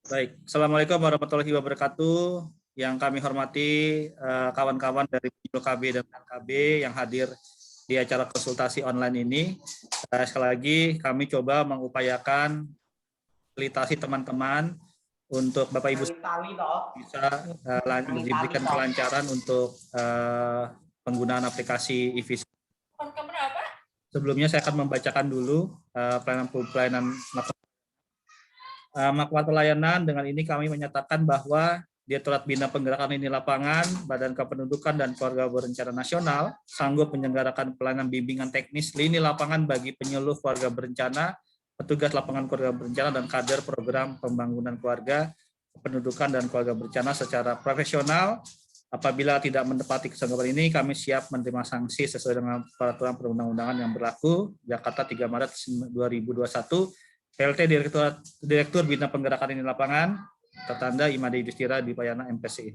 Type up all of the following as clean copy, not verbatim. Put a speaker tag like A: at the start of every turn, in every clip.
A: Baik, Assalamualaikum warahmatullahi wabarakatuh. Yang kami hormati kawan-kawan dari KB dan KB yang hadir di acara konsultasi online ini. Sekali lagi kami coba mengupayakan fasilitasi teman-teman untuk Bapak Ibu bisa diberikan kelancaran untuk penggunaan aplikasi e-Visa. Sebelumnya saya akan membacakan dulu pelayanan maklumat pelayanan. Dengan ini kami menyatakan bahwa Direktorat Bina Penggerakan Lini Lapangan, Badan Kependudukan dan Keluarga Berencana Nasional sanggup menyelenggarakan pelayanan bimbingan teknis lini lapangan bagi penyuluh keluarga berencana, petugas lapangan keluarga berencana, dan kader program pembangunan keluarga, kependudukan, dan keluarga berencana secara profesional. Apabila tidak menepati kesanggupan ini, kami siap menerima sanksi sesuai dengan peraturan perundang-undangan yang berlaku. Jakarta 3 Maret 2021, PLT Direktur Bina Penggerakan Lini Lapangan, tertanda Imade Yudhistira Dwipayana MPSI.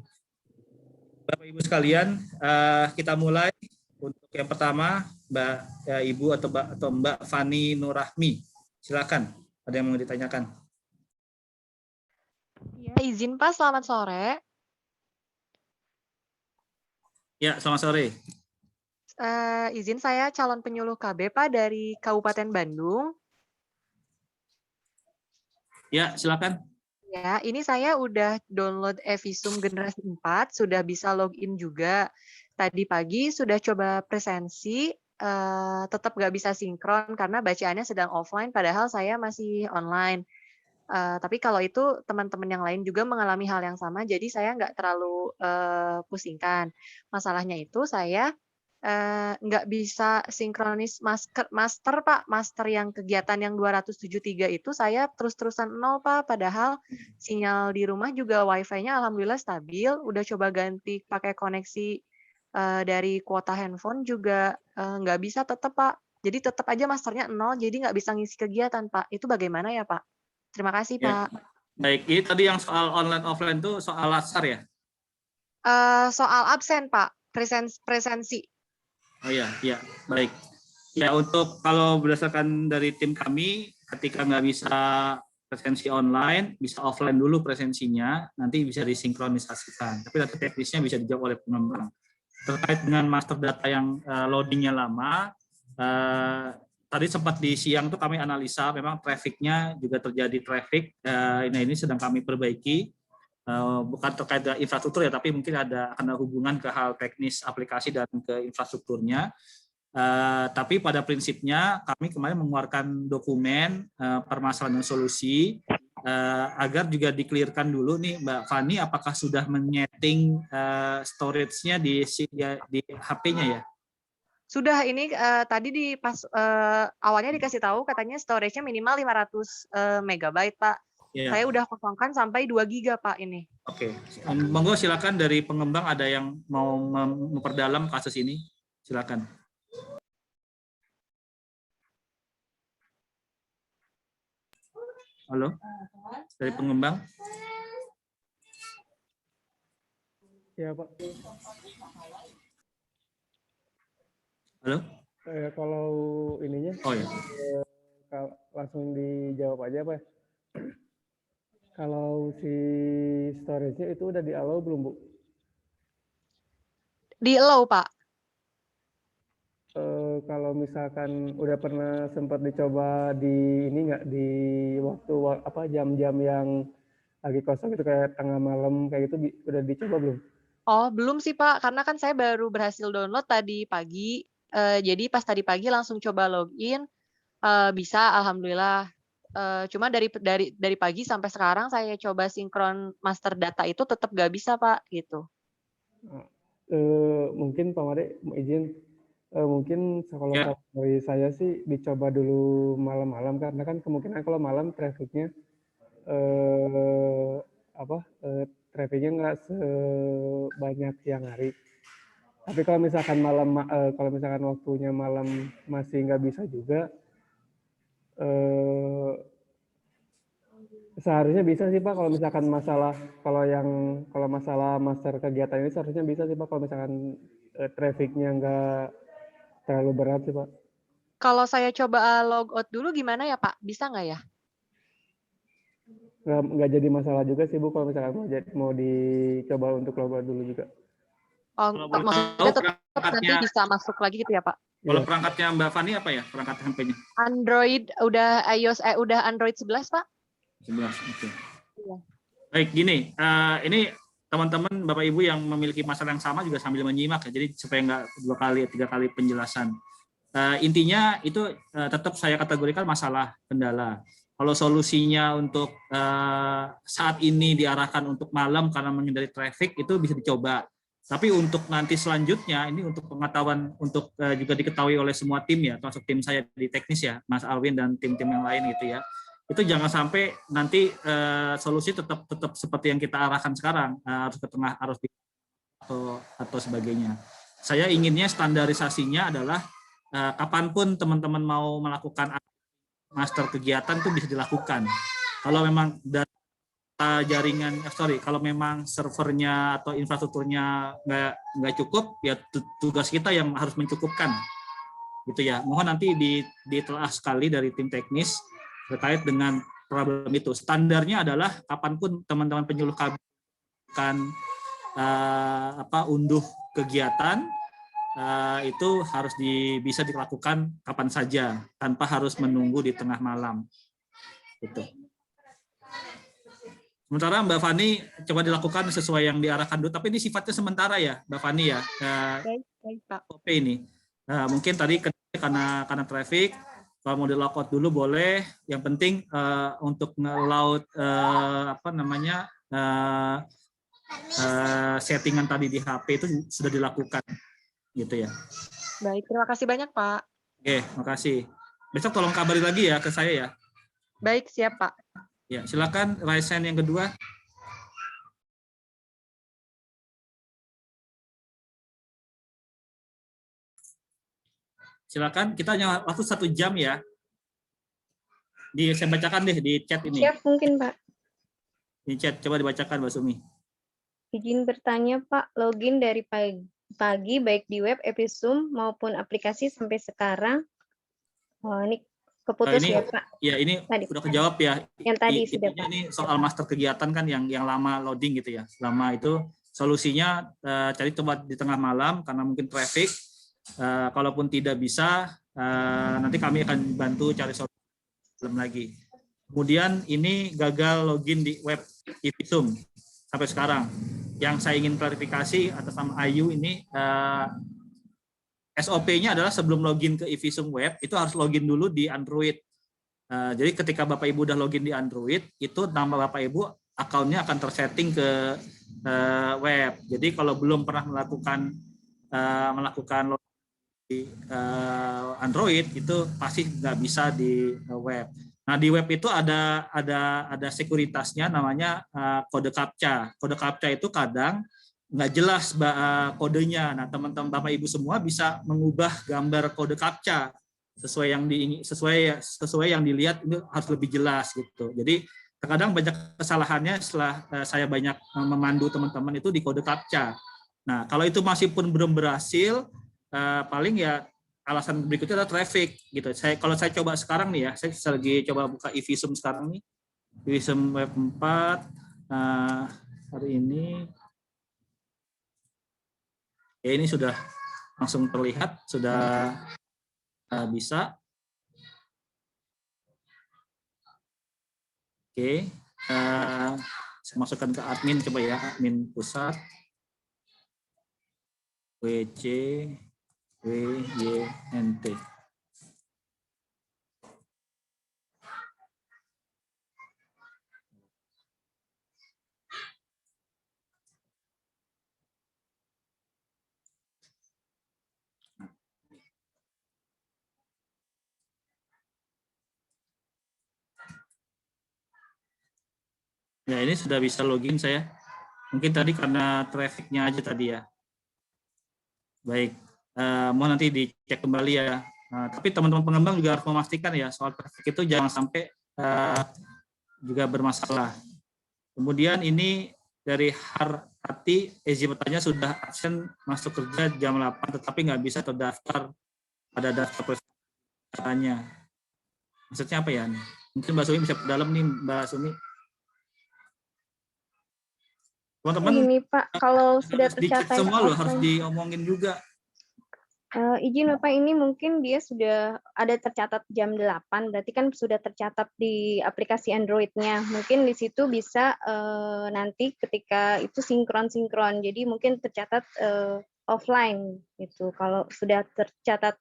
A: Bapak Ibu sekalian, kita mulai. Untuk yang pertama, Ibu atau Mbak Fani Nurrahmi, silakan. Ada yang mau ditanyakan?
B: Ya, izin Pak, selamat sore.
A: Ya, selamat sore.
B: Izin saya calon penyuluh KB Pak dari Kabupaten Bandung.
A: Ya, silakan.
B: Ya, ini saya udah download e-Visum generasi 4, sudah bisa login juga. Tadi pagi sudah coba presensi, tetap nggak bisa sinkron karena bacaannya sedang offline, padahal saya masih online. Tapi kalau itu teman-teman yang lain juga mengalami hal yang sama, jadi saya nggak terlalu pusingkan. Masalahnya itu saya nggak bisa sinkronis master Pak, master yang kegiatan yang 273 itu saya terus-terusan 0 Pak, padahal sinyal di rumah juga wifi-nya alhamdulillah stabil, udah coba ganti pakai koneksi dari kuota handphone juga nggak bisa tetap Pak. Jadi tetap aja masternya 0, jadi nggak bisa ngisi kegiatan Pak. Itu bagaimana ya Pak? Terima kasih
A: Ya.
B: Pak.
A: Baik, ini tadi yang soal online offline itu soal lasar ya?
B: Soal absen Pak, presensi.
A: Oh iya, iya, baik. Ya, untuk kalau berdasarkan dari tim kami, ketika nggak bisa presensi online, bisa offline dulu presensinya, nanti bisa disinkronisasikan. Tapi data teknisnya bisa dijawab oleh pengembang. Terkait dengan master data yang loadingnya lama, tadi sempat di siang tuh kami analisa, memang trafficnya juga terjadi traffic. Ini sedang kami perbaiki. Bukan terkait dengan infrastruktur ya, tapi mungkin ada hubungan ke hal teknis aplikasi dan ke infrastrukturnya. Tapi pada prinsipnya kami kemarin mengeluarkan dokumen permasalahan dan solusi agar juga di-clearkan dulu nih Mbak Fani, apakah sudah menyeting storage-nya di HP-nya ya?
B: Sudah ini tadi awalnya dikasih tahu katanya storage-nya minimal 500 megabyte Pak.
A: Ya.
B: Saya udah kosongkan sampai 2 giga Pak ini.
A: Oke, monggo silakan dari pengembang ada yang mau memperdalam kasus ini, silakan. Halo, dari pengembang.
C: Ya Pak.
A: Halo.
C: Kalau ininya,
A: oh ya,
C: langsung dijawab aja Pak. Kalau si storage-nya itu udah di-allow belum Bu?
B: Di-allow Pak.
C: Kalau misalkan udah pernah sempat dicoba di ini nggak, di waktu jam-jam yang lagi kosong itu kayak tengah malam kayak gitu, udah dicoba belum?
B: Oh belum sih Pak, karena kan saya baru berhasil download tadi pagi. Jadi pas tadi pagi langsung coba login, bisa alhamdulillah. Cuma dari pagi sampai sekarang saya coba sinkron master data itu tetap nggak bisa Pak, gitu.
C: Mungkin Pak Made izin, mungkin kalau
A: ya.
C: dari saya sih dicoba dulu malam-malam, karena kan kemungkinan kalau malam trafficnya trafficnya nggak sebanyak siang hari. Tapi kalau misalkan kalau misalkan waktunya malam masih nggak bisa juga, seharusnya bisa sih Pak. Kalau masalah master kegiatan ini seharusnya bisa sih Pak, kalau misalkan trafficnya nggak terlalu berat sih Pak.
B: Kalau saya coba log out dulu gimana ya Pak? Bisa nggak ya?
C: nggak jadi masalah juga sih Bu kalau misalkan mau dicoba untuk logout dulu juga.
B: Oh,
A: Kalau boleh
B: maksudnya
A: tahu
B: tetap nanti
A: perangkatnya,
B: bisa masuk lagi gitu ya Pak?
A: kalau
C: Iya.
A: perangkatnya Mbak Fani apa ya perangkat HP-nya?
B: Android udah iOS udah Android 11 Pak?
A: 11. Oke.
B: Iya.
A: Baik, gini, ini teman-teman Bapak Ibu yang memiliki masalah yang sama juga sambil menyimak ya, jadi supaya nggak 2 kali 3 kali penjelasan. Intinya itu tetap saya kategorikan masalah kendala. Kalau solusinya untuk saat ini diarahkan untuk malam karena menghindari traffic itu bisa dicoba. Tapi untuk nanti selanjutnya ini untuk pengetahuan untuk juga diketahui oleh semua tim ya, termasuk tim saya di teknis ya, Mas Alwin dan tim-tim yang lain gitu ya. Itu jangan sampai nanti solusi tetap seperti yang kita arahkan sekarang, harus ke tengah, harus di atau sebagainya. Saya inginnya standarisasinya adalah kapanpun teman-teman mau melakukan master kegiatan itu bisa dilakukan. Kalau memang data jaringan, kalau memang servernya atau infrastrukturnya nggak cukup, ya tugas kita yang harus mencukupkan, gitu ya. Mohon nanti ditelaah sekali dari tim teknis terkait dengan problem itu. Standarnya adalah kapanpun teman-teman penyuluh KB akan unduh kegiatan, itu harus bisa dilakukan kapan saja tanpa harus menunggu di tengah malam. Gitu. Sementara Mbak Fani coba dilakukan sesuai yang diarahkan dulu, tapi ini sifatnya sementara ya Mbak Fani ya.
B: Baik Pak.
A: Oke ini. Mungkin tadi karena traffic, kalau mau di logout dulu boleh. Yang penting untuk nge-load settingan tadi di HP itu sudah dilakukan, gitu ya.
B: Baik, terima kasih banyak Pak.
A: Oke, makasih. Besok tolong kabari lagi ya ke saya ya.
B: Baik, siap Pak.
A: Ya, silakan raise hand yang kedua. Silakan, kita hanya waktu 1 jam ya. Saya bacakan deh di chat ini.
D: Siap mungkin Pak.
A: Di chat, coba dibacakan Mbak Sumi.
D: Izin bertanya Pak, login dari pagi baik di web Episum maupun aplikasi sampai sekarang. Oh, ini keputus
A: ini,
D: ya Pak.
A: Ya ini
D: tadi.
A: udah kejawab ya.
D: Yang tadi sudah Pak.
A: Ini soal master kegiatan kan yang lama loading gitu ya. Lama itu solusinya cari coba di tengah malam karena mungkin traffic. Kalaupun tidak bisa, nanti kami akan bantu cari solusi lagi. Kemudian ini gagal login di web Episum sampai sekarang. Yang saya ingin klarifikasi atas nama Ayu ini, SOP-nya adalah sebelum login ke Evisum web itu harus login dulu di Android. Jadi ketika Bapak Ibu udah login di Android, itu nama Bapak Ibu akunnya akan tersetting ke web. Jadi kalau belum pernah melakukan login di Android itu pasti nggak bisa di web. Nah di web itu ada sekuritasnya namanya kode CAPTCHA. Kode CAPTCHA itu kadang nggak jelas kodenya. Nah teman-teman Bapak Ibu semua bisa mengubah gambar kode CAPTCHA sesuai yang dilihat itu harus lebih jelas gitu. Jadi terkadang banyak kesalahannya setelah saya banyak memandu teman-teman itu di kode CAPTCHA. Nah kalau itu masih pun belum berhasil, paling ya alasan berikutnya adalah traffic gitu. Kalau saya coba sekarang nih ya, saya lagi coba buka Evisum sekarang nih, Evisum web 4 hari ini. Ya ini sudah langsung terlihat, sudah bisa. Oke, saya masukkan ke admin coba ya, admin pusat. WC WYNT. Ya ini sudah bisa login saya. Mungkin tadi karena trafficnya aja tadi ya. Baik, mau nanti dicek kembali ya. Tapi teman-teman pengembang juga harus memastikan ya soal traffic itu jangan sampai juga bermasalah. Kemudian ini dari Harati, izin bertanya sudah absen masuk kerja jam 8 tetapi nggak bisa terdaftar pada daftar pesertanya. Maksudnya apa ya? Mungkin Mbak Sumi bisa dalam nih Mbak Sumi. Teman-teman
D: Ini Pak, kalau sudah
A: harus dicek
D: tercatat
A: semua loh, harus
D: offline,
A: diomongin juga.
D: izin Bapak, ini mungkin dia sudah ada tercatat jam 8, berarti kan sudah tercatat di aplikasi Android-nya. Mungkin di situ bisa nanti ketika itu sinkron-sinkron, jadi mungkin tercatat offline gitu. Kalau sudah tercatat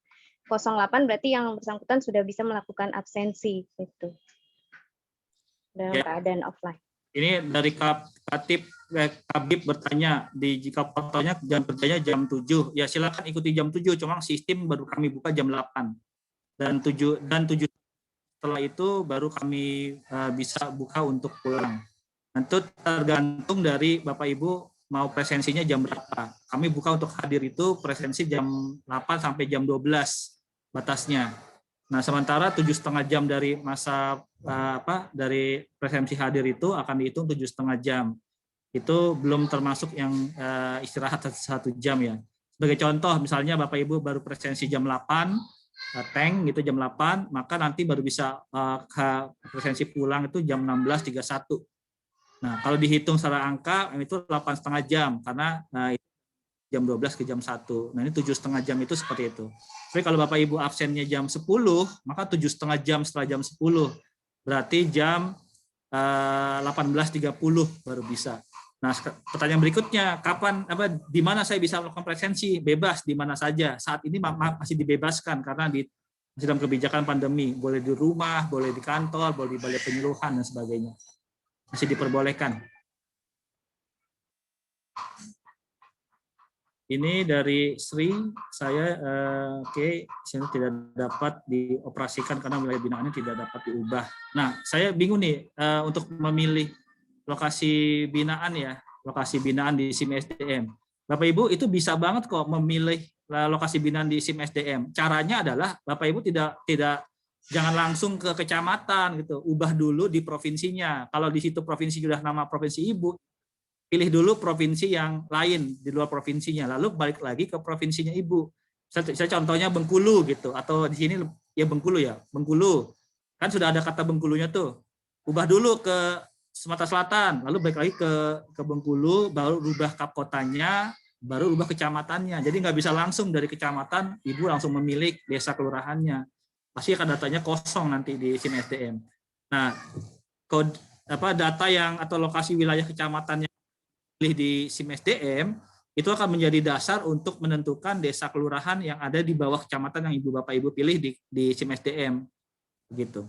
D: 08, berarti yang bersangkutan sudah bisa melakukan absensi gitu dalam
A: Ya.
D: keadaan offline.
A: Ini dari Kabib bertanya, jika fotonya jam kerjanya jam 7, ya silakan ikuti jam 7, cuma sistem baru kami buka jam 8. Dan 7 setelah itu baru kami bisa buka untuk pulang. Itu tergantung dari Bapak Ibu mau presensinya jam berapa. Kami buka untuk hadir itu presensi jam 8 sampai jam 12 batasnya. Nah, sementara 7,5 jam dari masa dari presensi hadir itu akan dihitung 7,5 jam. Itu belum termasuk yang istirahat 1 jam ya. Sebagai contoh, misalnya Bapak Ibu baru presensi jam 8, tank gitu jam 8, maka nanti baru bisa presensi pulang itu jam 16.31. Nah, kalau dihitung secara angka itu 8,5 jam karena jam 12 ke jam 1. Nah, ini 7,5 jam itu seperti itu. Tapi kalau Bapak Ibu absennya jam 10, maka 7,5 jam setelah jam 10. Berarti jam 18.30 baru bisa. Nah, pertanyaan berikutnya, di mana saya bisa melakukan presensi? Bebas di mana saja. Saat ini masih dibebaskan karena masih dalam kebijakan pandemi. Boleh di rumah, boleh di kantor, boleh di balai penyuluhan dan sebagainya. Masih diperbolehkan. Ini dari Sri, saya saya tidak dapat dioperasikan karena wilayah binaannya tidak dapat diubah. Nah, saya bingung nih untuk memilih lokasi binaan ya, lokasi binaan di SIM SDM. Bapak Ibu itu bisa banget kok memilih lokasi binaan di SIM SDM. Caranya adalah Bapak Ibu jangan langsung ke kecamatan gitu, ubah dulu di provinsinya. Kalau di situ provinsi sudah nama provinsi Ibu, pilih dulu provinsi yang lain di luar provinsinya, lalu balik lagi ke provinsinya Ibu. Saya contohnya Bengkulu gitu, atau di sini ya Bengkulu. Kan sudah ada kata Bengkulunya tuh. Ubah dulu ke Sumatera Selatan, lalu balik lagi ke Bengkulu, baru rubah kap kotanya, baru rubah kecamatannya. Jadi nggak bisa langsung dari kecamatan Ibu langsung memilih desa kelurahannya. Pasti akan datanya kosong nanti di SIM SDM. Nah, data yang atau lokasi wilayah kecamatannya di SIM SDM itu akan menjadi dasar untuk menentukan desa kelurahan yang ada di bawah kecamatan yang Ibu Bapak Ibu pilih di SIM SDM begitu.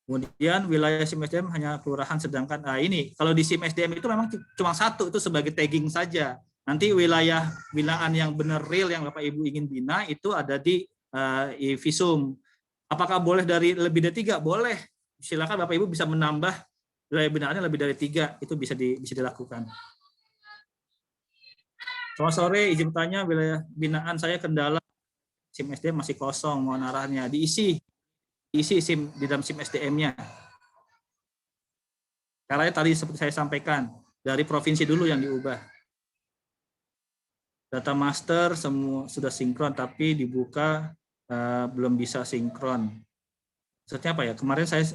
A: Kemudian wilayah SIM SDM hanya kelurahan, sedangkan ini kalau di SIM SDM itu memang cuma satu, itu sebagai tagging saja. Nanti wilayah binaan yang benar real yang Bapak Ibu ingin bina itu ada di Visum. Apakah boleh dari lebih dari 3? Boleh. Silakan Bapak Ibu bisa menambah wilayah binaannya lebih dari 3, itu bisa dilakukan. Selamat sore, izin bertanya, wilayah binaan saya Kendala, SIM SDM masih kosong, mohon arahnya. Diisi SIM di dalam SIM SDM-nya. Caranya tadi seperti saya sampaikan, dari provinsi dulu yang diubah. Data master semua sudah sinkron, tapi dibuka belum bisa sinkron. Maksudnya apa ya? Kemarin saya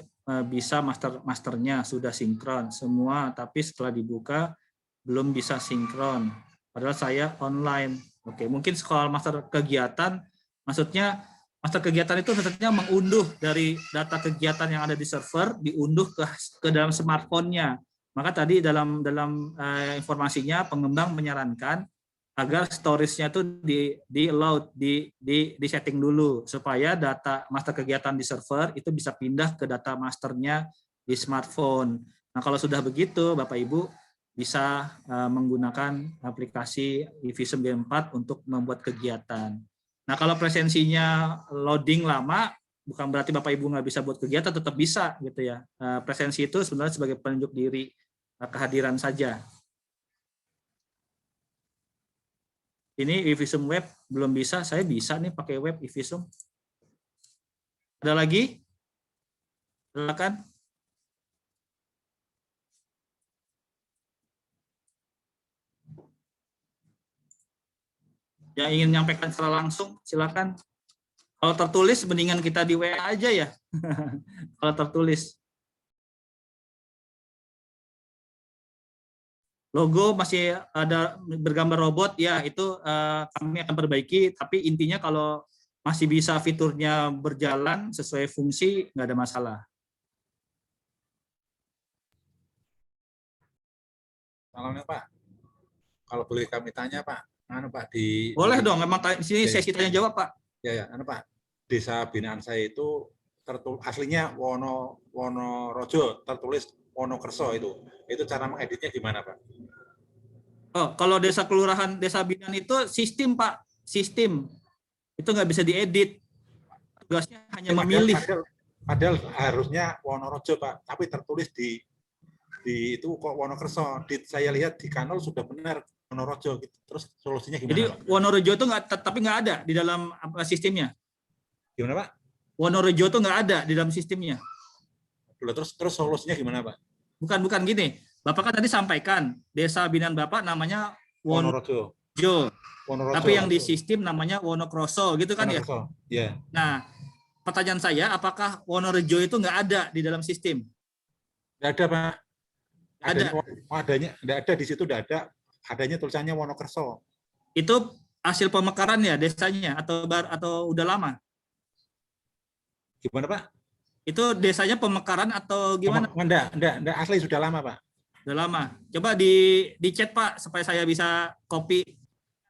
A: bisa masternya sudah sinkron semua, tapi setelah dibuka belum bisa sinkron. Padahal saya online. Oke, mungkin sekolah master kegiatan, maksudnya master kegiatan itu sebenarnya mengunduh dari data kegiatan yang ada di server, diunduh ke dalam smartphone-nya. Maka tadi dalam informasinya pengembang menyarankan agar storage-nya itu di-load, di setting dulu supaya data master kegiatan di server itu bisa pindah ke data masternya di smartphone. Nah, kalau sudah begitu, Bapak Ibu bisa menggunakan aplikasi eVisum G4 untuk membuat kegiatan. Nah, kalau presensinya loading lama, bukan berarti Bapak Ibu nggak bisa buat kegiatan, tetap bisa gitu ya. Presensi itu sebenarnya sebagai penunjuk diri kehadiran saja. Ini eVisum web belum bisa, saya bisa nih pakai web eVisum. Ada lagi? Silakan. Yang ingin menyampaikan secara langsung, silakan. Kalau tertulis, mendingan kita di WA aja ya. Kalau tertulis. logo masih ada bergambar robot, ya itu kami akan perbaiki. Tapi intinya kalau masih bisa fiturnya berjalan sesuai fungsi, nggak ada masalah.
E: Salamnya Pak, kalau boleh kami tanya Pak, Pak di
A: Boleh dong, memang di sini
E: Ya,
A: sesi tanya jawab Pak.
E: ya, Pak, desa binaan saya itu aslinya Wonorojo, tertulis Wonokerso itu cara mengeditnya gimana Pak?
A: Oh, kalau desa kelurahan, desa binaan itu sistem Pak, sistem itu nggak bisa diedit. Tugasnya hanya memilih.
E: Padahal harusnya Wonorojo Pak, tapi tertulis di itu kok Wonokerso. Saya lihat di kanal sudah benar Wonorojo. Gitu. Terus solusinya gimana?
A: Jadi
E: Pak?
A: Wonorejo itu tapi nggak ada di dalam sistemnya.
E: Gimana Pak?
A: Wonorejo itu nggak ada di dalam sistemnya.
E: Terus solusinya gimana Pak?
A: Bukan gini. Bapak kan tadi sampaikan desa binaan Bapak namanya
E: Wonorojo.
A: Tapi yang di sistem namanya Wonokroso gitu kan ya?
E: Ya.
A: Nah, pertanyaan saya, apakah Wonorejo itu nggak ada di dalam sistem?
E: Nggak ada Pak.
A: Adanya
E: nggak ada di situ, nggak ada. Adanya tulisannya Wonokerso.
A: Itu hasil pemekaran ya desanya atau udah lama?
E: Gimana Pak?
A: Itu desanya pemekaran atau gimana?
E: Enggak, asli sudah lama Pak.
A: Udah lama. Coba di chat Pak supaya saya bisa copy,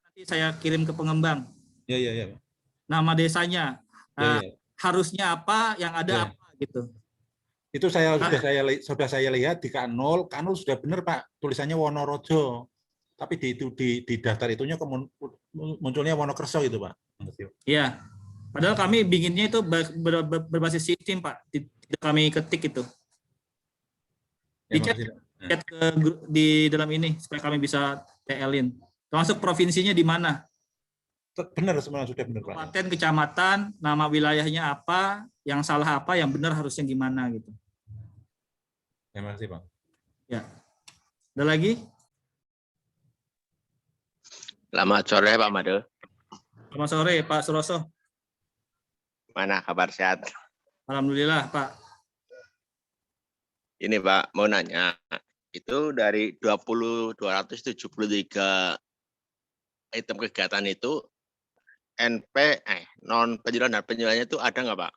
A: nanti saya kirim ke pengembang.
E: Ya.
A: Nama desanya.
E: Ya.
A: Harusnya apa, yang ada apa gitu.
E: Itu sudah saya lihat di Kanul sudah benar Pak, tulisannya Wonorojo. Tapi di daftar itunya munculnya Wonokerso gitu Pak.
A: Iya. Padahal kami bikinnya itu berbasis sistem Pak. Tidak kami ketik itu. Di chat di dalam ini supaya kami bisa TL-in. Termasuk provinsinya di mana?
E: Benar, sebenarnya sudah benar Pak.
A: Kabupaten, kecamatan, nama wilayahnya apa, yang salah apa, yang benar harusnya gimana gitu.
E: Terima kasih Pak.
A: Ya. Ada lagi?
F: Selamat sore Pak Made.
A: Selamat sore Pak Suroso.
F: Mana kabar sehat?
A: Alhamdulillah Pak.
F: Ini Pak, mau nanya. Itu dari 273 item kegiatan itu non penyuluhan dan penyuluhannya itu ada nggak Pak?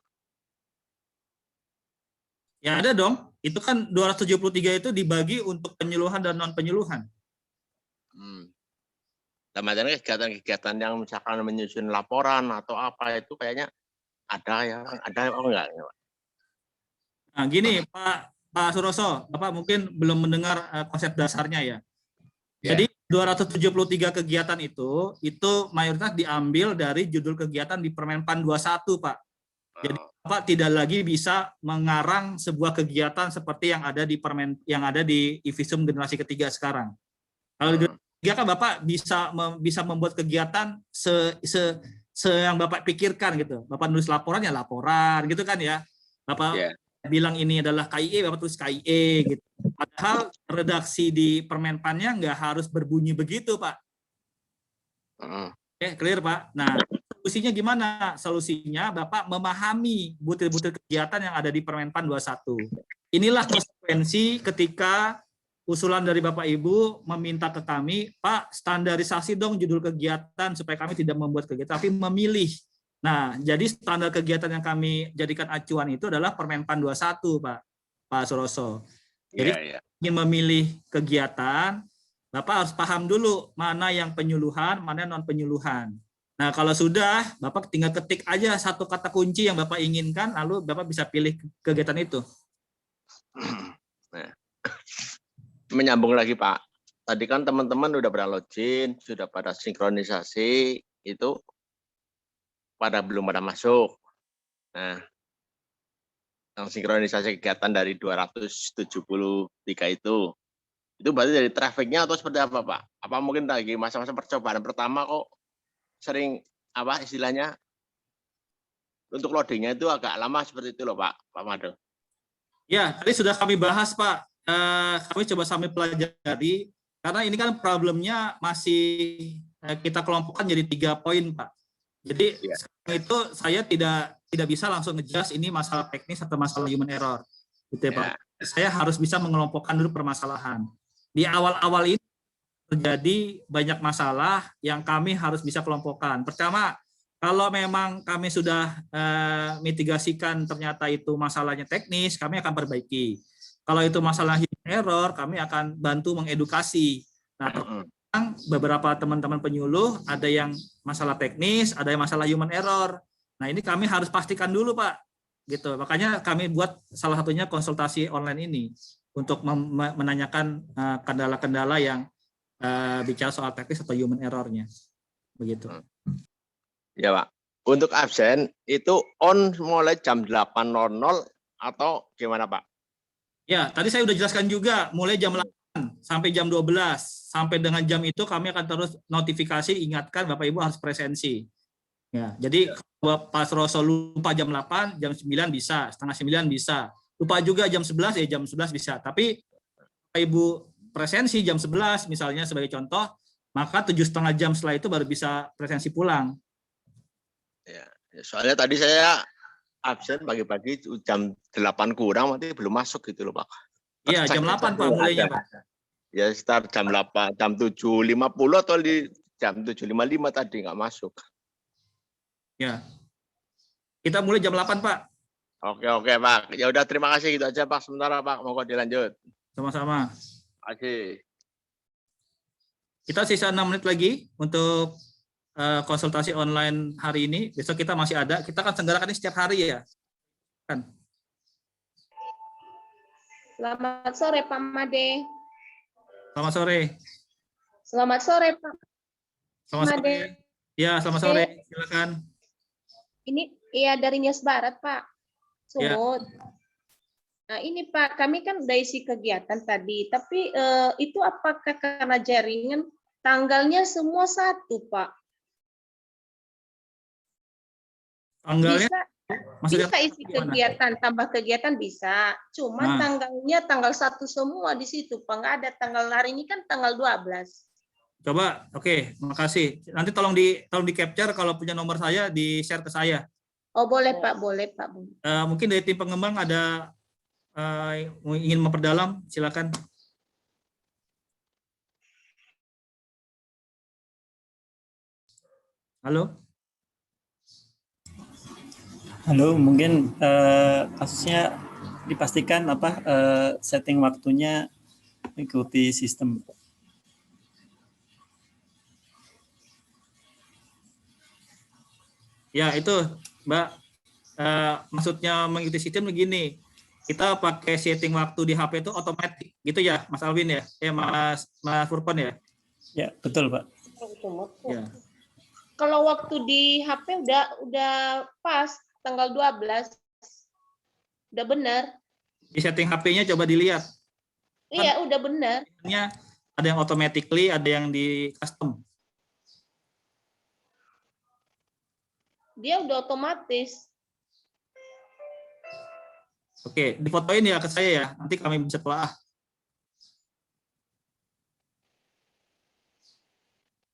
A: Ya ada dong. Itu kan 273 itu dibagi untuk penyuluhan dan non penyuluhan.
F: Dalam kegiatan-kegiatan yang misalkan menyusun laporan atau apa itu kayaknya ada apa enggak?
A: Nah gini Pak Suroso, Bapak mungkin belum mendengar konsep dasarnya ya. Jadi 273 kegiatan itu mayoritas diambil dari judul kegiatan di Permenpan 21 Pak. Jadi Bapak tidak lagi bisa mengarang sebuah kegiatan seperti yang ada di IFISUM generasi ketiga sekarang. Kalau di generasi ketiga kan Bapak bisa membuat kegiatan yang Bapak pikirkan gitu. Bapak nulis laporan ya laporan gitu kan ya. Bapak bilang ini adalah KIE, Bapak tulis KIE gitu. Padahal redaksi di Permenpannya nggak harus berbunyi begitu Pak. Oke, clear Pak. Nah, solusinya gimana? Solusinya Bapak memahami butir-butir kegiatan yang ada di Permenpan 21. Inilah konsekuensi ketika usulan dari Bapak Ibu meminta ke kami, Pak, standarisasi dong judul kegiatan supaya kami tidak membuat kegiatan, tapi memilih. Nah, jadi standar kegiatan yang kami jadikan acuan itu adalah Permenpan 21, Pak Suroso. Jadi ingin memilih kegiatan, Bapak harus paham dulu mana yang penyuluhan, mana non penyuluhan. Nah, kalau sudah, Bapak tinggal ketik aja satu kata kunci yang Bapak inginkan, lalu Bapak bisa pilih kegiatan itu.
F: Nah, menyambung lagi Pak, tadi kan teman-teman udah pada login, sudah pada sinkronisasi, itu belum pada masuk. Nah, yang sinkronisasi kegiatan dari 273 itu berarti dari trafficnya atau seperti apa Pak? Apa mungkin lagi masa-masa percobaan pertama kok sering istilahnya untuk loadingnya itu agak lama seperti itu loh Pak Made?
A: Ya, tadi sudah kami bahas Pak. Kami coba sambil pelajari karena ini kan problemnya masih kita kelompokkan jadi 3 poin Pak. Jadi itu saya tidak bisa langsung ngejelas ini masalah teknis atau masalah human error, gitu ya Pak. Saya harus bisa mengelompokkan dulu permasalahan. Di awal-awal ini terjadi banyak masalah yang kami harus bisa kelompokkan. Pertama, kalau memang kami sudah mitigasikan ternyata itu masalahnya teknis, kami akan perbaiki. Kalau itu masalah human error, kami akan bantu mengedukasi. Nah, beberapa teman-teman penyuluh ada yang masalah teknis, ada yang masalah human error. Nah, ini kami harus pastikan dulu, Pak. Gitu. Makanya kami buat salah satunya konsultasi online ini untuk menanyakan kendala-kendala yang bicara soal teknis atau human error-nya. Begitu.
F: Ya, Pak. Untuk absen itu on mulai jam 8.00 atau gimana, Pak?
A: Ya, tadi saya sudah jelaskan juga mulai jam 8 sampai jam 12. Sampai dengan jam itu kami akan terus notifikasi, ingatkan Bapak Ibu harus presensi. Ya, jadi kalau Pak Suroso lupa jam 8, jam 9 bisa, setengah 9 bisa. Lupa juga jam 11, ya jam 11 bisa. Tapi Bapak Ibu presensi jam 11 misalnya sebagai contoh, maka 7,5 jam setelah itu baru bisa presensi pulang.
F: Ya, soalnya tadi saya absen pagi-pagi jam 8 kurang, nanti belum masuk gitu loh, Pak.
A: Iya, jam 8 Pak mulainya, Pak.
F: Ya, start jam 8, jam 7.50 atau di jam 7.55 tadi nggak masuk.
A: Ya. Kita mulai jam 8, Pak.
F: Oke, Pak. Ya udah, terima kasih gitu aja, Pak. Sementara, Pak. Monggo dilanjut.
A: Sama-sama.
F: Oke.
A: Kita sisa 6 menit lagi untuk konsultasi online hari ini. Besok kita masih ada. Kita akan selenggarakan ini setiap hari ya. Kan.
G: Selamat sore Pak Made.
A: Selamat sore.
G: Selamat sore Pak
A: Selamat
G: Made.
A: sore. Ya, selamat sore. Silakan.
G: Ini ya dari Nias Barat Pak. Sumut.
A: Ya.
G: Nah ini Pak, kami kan udah isi kegiatan tadi, tapi itu apakah karena jaringan tanggalnya semua satu Pak?
A: Tanggalnya
G: bisa isi kegiatan, tambah kegiatan bisa. Cuma tanggalnya tanggal 1 semua di situ Pak. Nggak ada tanggal, hari ini kan tanggal 12.
A: Coba, oke, makasih. Nanti tolong di capture kalau punya nomor saya di-share ke saya.
G: Oh boleh Pak, boleh Pak.
A: Mungkin dari tim pengembang ada ingin memperdalam, silakan. Halo.
H: Halo, mungkin kasusnya dipastikan setting waktunya mengikuti sistem.
A: Ya itu, Mbak. Maksudnya mengikuti sistem begini. Kita pakai setting waktu di HP itu otomatis, gitu ya, Mas Alvin ya, Mas Furqon ya.
H: Ya betul Pak.
A: Ya.
G: Kalau waktu di HP udah pas tanggal 12, udah benar.
A: Di setting HP-nya coba dilihat.
G: Iya, udah benar.
A: Ada yang automatically, ada yang di custom.
G: Dia udah otomatis.
A: Oke, difotoin ya ke saya ya. Nanti kami bisa telah.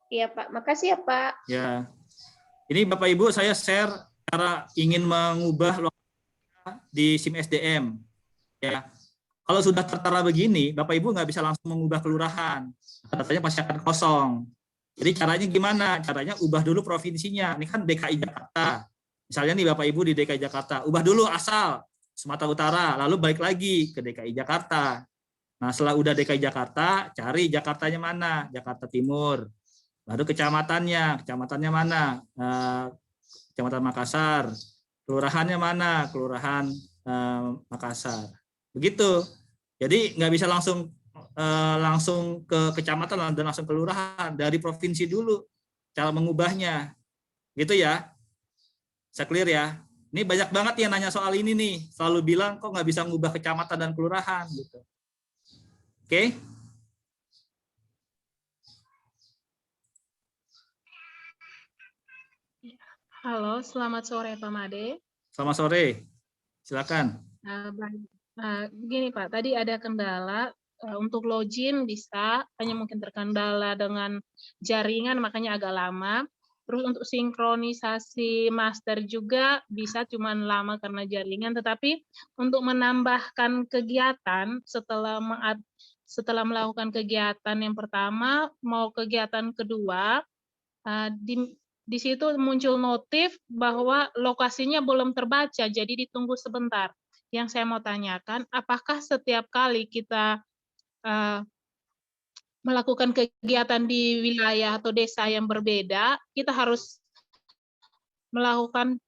G: Iya Pak, makasih ya Pak.
A: Ya, ini Bapak Ibu saya share cara ingin mengubah di SIM SDM. Ya, kalau sudah tertera begini, Bapak Ibu nggak bisa langsung mengubah kelurahan. Datanya pasti akan kosong. Jadi caranya gimana? Caranya ubah dulu provinsinya. Ini kan DKI Jakarta. Misalnya nih Bapak Ibu di DKI Jakarta, ubah dulu asal Sumatera Utara, lalu balik lagi ke DKI Jakarta. Nah, setelah udah DKI Jakarta, cari Jakartanya mana? Jakarta Timur. Baru kecamatannya mana? Kecamatan Makassar. Kelurahannya mana? Kelurahan Makassar. Begitu. Jadi nggak bisa langsung ke kecamatan dan langsung kelurahan, dari provinsi dulu cara mengubahnya. Gitu ya. Saya clear ya. Ini banyak banget yang nanya soal ini nih, selalu bilang kok nggak bisa mengubah kecamatan dan kelurahan gitu. Oke?
I: Halo, selamat sore Pak Made.
A: Selamat sore, silakan.
I: Gini Pak, tadi ada kendala untuk login bisa, hanya mungkin terkendala dengan jaringan makanya agak lama. Terus untuk sinkronisasi master juga bisa cuman lama karena jaringan, tetapi untuk menambahkan kegiatan setelah melakukan kegiatan yang pertama, mau kegiatan kedua, di situ muncul notif bahwa lokasinya belum terbaca, jadi ditunggu sebentar. Yang saya mau tanyakan, apakah setiap kali kita melakukan kegiatan di wilayah atau desa yang berbeda, kita harus melakukan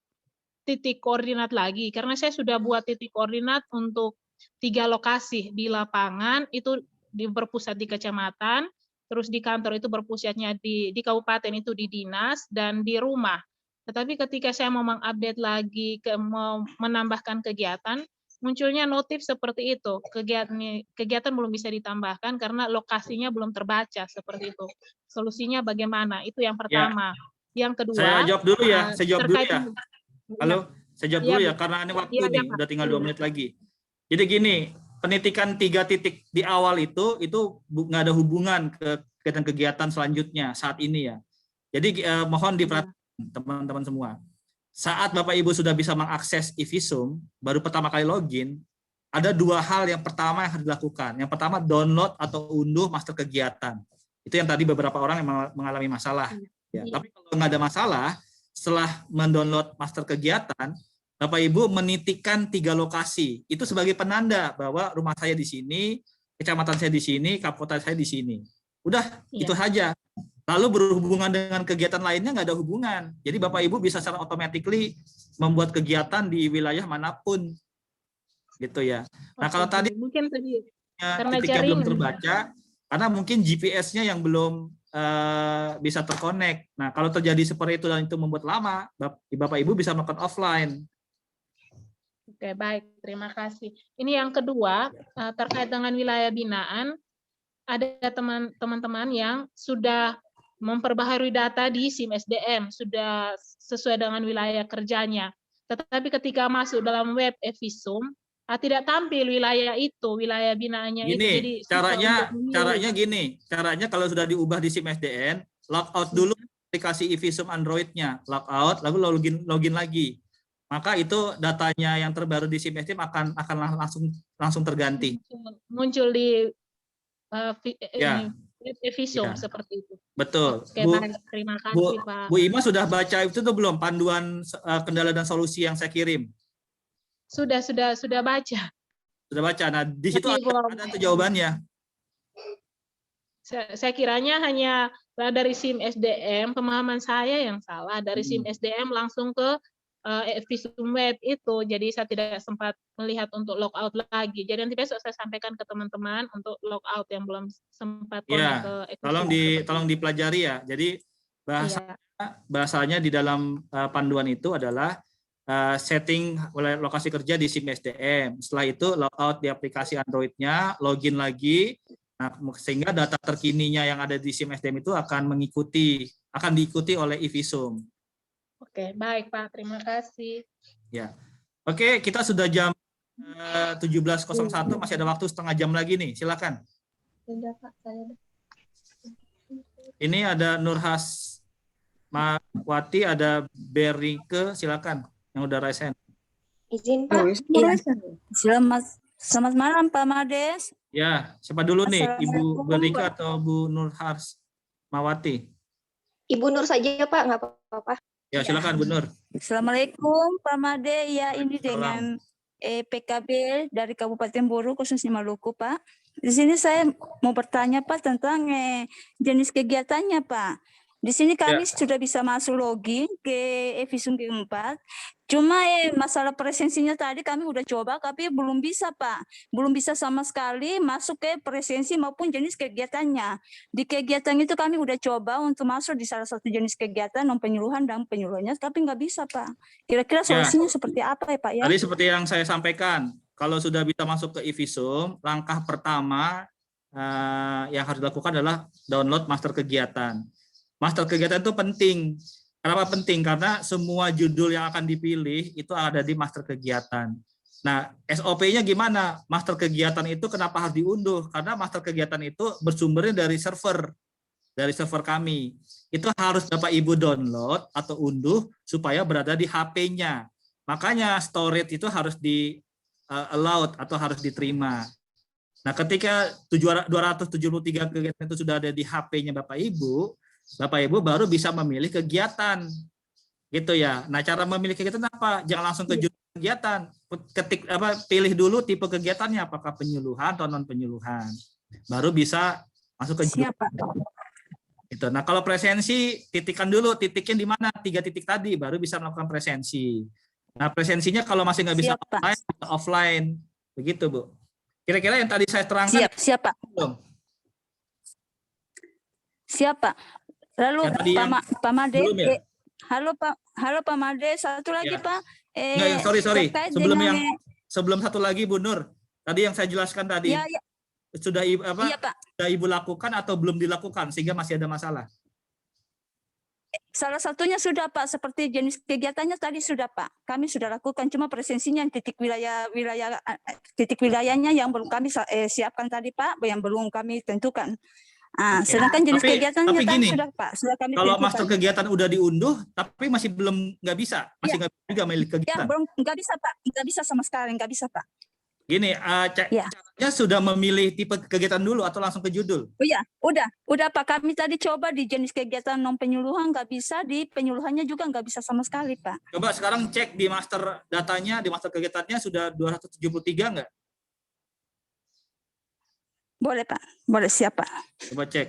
I: titik koordinat lagi? Karena saya sudah buat titik koordinat untuk 3 lokasi di lapangan, itu berpusat di kecamatan, terus di kantor itu berpusatnya di kabupaten itu di dinas, dan di rumah. Tetapi ketika saya mau mengupdate lagi, mau menambahkan kegiatan, munculnya notif seperti itu. Kegiatan belum bisa ditambahkan karena lokasinya belum terbaca, seperti itu. Solusinya bagaimana? Itu yang pertama. Yang kedua,
A: Saya jawab dulu ya. Saya jawab dulu ya. Halo, saya jawab dulu ya, karena ini waktu nih, udah tinggal 2 menit lagi. Jadi gini, penitikan 3 titik di awal itu nggak ada hubungan ke kegiatan selanjutnya saat ini ya. Jadi mohon diperhatikan teman-teman semua. Saat Bapak Ibu sudah bisa mengakses e-visum, baru pertama kali login, ada 2 hal yang pertama yang harus dilakukan. Yang pertama, download atau unduh master kegiatan. Itu yang tadi beberapa orang yang mengalami masalah. Ya, tapi kalau nggak ada masalah, setelah mendownload master kegiatan, Bapak Ibu menitikkan 3 lokasi. Itu sebagai penanda bahwa rumah saya di sini, kecamatan saya di sini, kabupaten saya di sini. Udah, itu saja. Lalu berhubungan dengan kegiatan lainnya nggak ada hubungan. Jadi Bapak Ibu bisa secara automatically membuat kegiatan di wilayah manapun. Gitu ya. Nah, kalau tadi
I: mungkin karena
A: titiknya belum terbaca, karena mungkin GPS-nya yang belum bisa terkonek. Nah, kalau terjadi seperti itu dan itu membuat lama, Bapak Ibu bisa melakukan offline.
I: Oke, baik. Terima kasih. Ini yang kedua, terkait dengan wilayah binaan, ada teman-teman yang sudah memperbaharui data di SIM SDM, sudah sesuai dengan wilayah kerjanya. Tetapi ketika masuk dalam web e-visum, tidak tampil wilayah itu, wilayah binaannya itu. Jadi
A: caranya gini, caranya kalau sudah diubah di SIM SDN, logout dulu aplikasi e-visum Android-nya, logout, lalu login lagi. Maka itu datanya yang terbaru di SIM SDM akan langsung terganti.
I: Muncul di e-visum seperti itu.
A: Betul.
I: Oke, baik. Terima kasih, Pak.
A: Bu Ima sudah baca itu tuh belum, panduan kendala dan solusi yang saya kirim?
I: Sudah baca.
A: Sudah baca. Nah, di situ ada tuh jawabannya.
I: Saya kiranya hanya dari SIM SDM, pemahaman saya yang salah, dari SIM SDM langsung ke e-visum web itu. Jadi saya tidak sempat melihat untuk logout lagi. Jadi nanti besok saya sampaikan ke teman-teman untuk logout yang belum sempat connect ke e-visum.
A: Tolong dipelajari ya. Jadi bahasanya di dalam panduan itu adalah setting lokasi kerja di SIM SDM. Setelah itu logout di aplikasi Android-nya, login lagi. Nah, sehingga data terkininya yang ada di SIM SDM itu akan diikuti oleh e-visum.
I: Oke, baik Pak. Terima kasih.
A: Ya. Oke, kita sudah jam 17.01, masih ada waktu setengah jam lagi nih. Silakan.
D: Sudah, Pak.
A: Ini ada Nurhas Mawati, ada Berike, silakan yang udah raise hand.
D: Izin Pak. Selamat malam Pak Mades.
A: Ya, siapa dulu nih? Ibu Berike atau Bu Nurhas Mawati?
D: Ibu Nur saja Pak, nggak apa-apa.
A: Ya, silakan Bu Nur.
J: Assalamualaikum Pak Made. Ya, ini dengan PKB dari Kabupaten Buru khususnya Maluku Pak. Di sini saya mau bertanya Pak tentang jenis kegiatannya Pak. Di sini kami sudah bisa masuk login ke e-visum G4. Cuma masalah presensinya tadi kami udah coba tapi belum bisa Pak. Belum bisa sama sekali masuk ke presensi maupun jenis kegiatannya. Di kegiatan itu kami udah coba untuk masuk di salah satu jenis kegiatan penyuluhan dan penyuluhannya tapi nggak bisa Pak. Kira-kira solusinya seperti apa ya Pak ya?
A: Tadi seperti yang saya sampaikan, kalau sudah bisa masuk ke e-visum, langkah pertama yang harus dilakukan adalah download master kegiatan. Master kegiatan itu penting. Kenapa penting? Karena semua judul yang akan dipilih itu ada di master kegiatan. Nah, SOP-nya gimana? Master kegiatan itu kenapa harus diunduh? Karena master kegiatan itu bersumbernya dari server kami. Itu harus Bapak Ibu download atau unduh supaya berada di HP-nya. Makanya storage itu harus di allowed atau harus diterima. Nah, ketika 273 kegiatan itu sudah ada di HP-nya Bapak Ibu baru bisa memilih kegiatan. Gitu ya. Nah, cara memilih kegiatan apa? Jangan langsung ke judul kegiatan. Pilih dulu tipe kegiatannya, apakah penyuluhan atau non penyuluhan. Baru bisa masuk ke judul.
J: Siapa?
A: Gitu. Nah, kalau presensi, titikkan dulu titiknya di mana, 3 titik tadi, baru bisa melakukan presensi. Nah, presensinya kalau masih nggak bisa online, bisa offline, begitu Bu. Kira-kira yang tadi saya terangkan.
J: Siapa?
A: Belum?
J: Siapa? Lalu Pak Made,
A: ya?
J: halo Pak Made, satu lagi
A: Ya.
J: Pak.
A: Sorry.
J: terkait
A: Sebelum satu lagi Bu Nur, tadi yang saya jelaskan tadi.
J: Ya.
A: Sudah sudah Ibu lakukan atau belum dilakukan sehingga masih ada masalah?
J: Salah satunya sudah Pak, seperti jenis kegiatannya tadi sudah Pak. Kami sudah lakukan, cuma presensinya titik wilayahnya yang belum kami siapkan tadi Pak, yang belum kami tentukan. Sedangkan jenis kegiatannya tadi sudah Pak, sudah kami
A: kalau
J: tentukan.
A: master kegiatan udah diunduh, tapi masih belum nggak bisa, masih nggak bisa juga milik kegiatan.
J: Ya, belum nggak bisa Pak, nggak bisa sama sekali, nggak bisa Pak.
A: Gini, caranya sudah memilih tipe kegiatan dulu atau langsung ke judul?
J: Oh ya, udah Pak. Kami tadi coba di jenis kegiatan non penyuluhan nggak bisa, di penyuluhannya juga nggak bisa sama sekali Pak.
A: Coba sekarang cek di master datanya, di master kegiatannya sudah 273 nggak?
J: Boleh Pak, boleh, siap Pak.
A: Coba cek.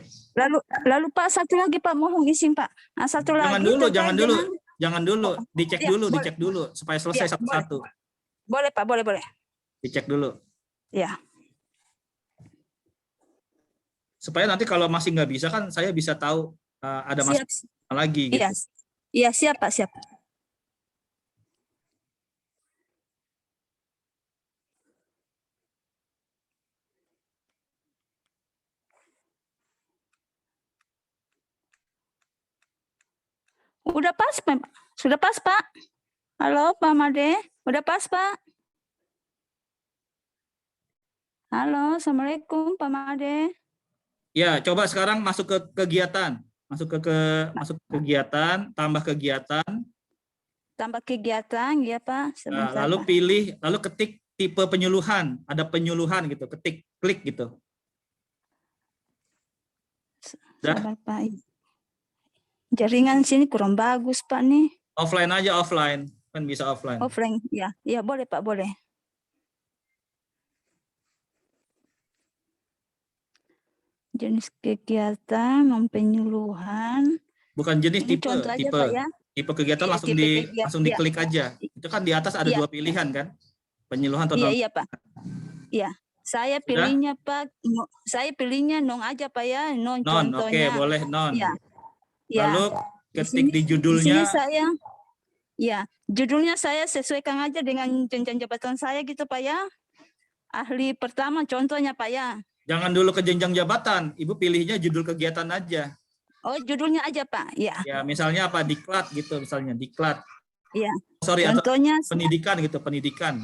J: Lalu Pak, satu lagi Pak, mohon izin Pak. Nah, satu lagi.
A: Jangan dulu, dicek dulu supaya selesai satu-satu.
J: Boleh Pak, boleh.
A: Dicek dulu.
J: Ya.
A: Supaya nanti kalau masih nggak bisa kan saya bisa tahu ada masalah lagi. Gitu.
J: Iya, siap Pak, siap. Udah pas Pak. Sudah pas Pak. Halo Pak Made, udah pas Pak. Halo, Assalamualaikum Pak Made.
A: Ya, coba sekarang masuk ke kegiatan. Masuk ke kegiatan, tambah kegiatan.
J: Tambah kegiatan, ya Pak.
A: Nah, lalu ketik tipe penyuluhan. Ada penyuluhan gitu, klik gitu.
J: Sabar, Pak. Jaringan sini kurang bagus Pak nih.
A: Offline aja, kan bisa offline.
J: Offline, ya boleh Pak, boleh. Jenis kegiatan non penyuluhan.
A: Bukan jenis, tipe kegiatan langsung diklik aja. Itu kan di atas ada 2 pilihan kan, penyuluhan atau non.
J: Iya Pak. Iya, saya pilihnya Pak. Saya pilihnya non aja Pak ya, non contohnya.
A: Oke, boleh non.
J: Ya.
A: Lalu ketik di judulnya.
J: Judulnya saya sesuaikan aja dengan jenjang jabatan saya gitu Pak ya. Ahli pertama contohnya Pak ya.
A: Jangan dulu ke jenjang jabatan, Ibu pilihnya judul kegiatan aja.
J: Oh, judulnya aja Pak, ya.
A: Ya, misalnya apa, diklat gitu, misalnya diklat.
J: Iya.
A: Contohnya atau pendidikan gitu, pendidikan.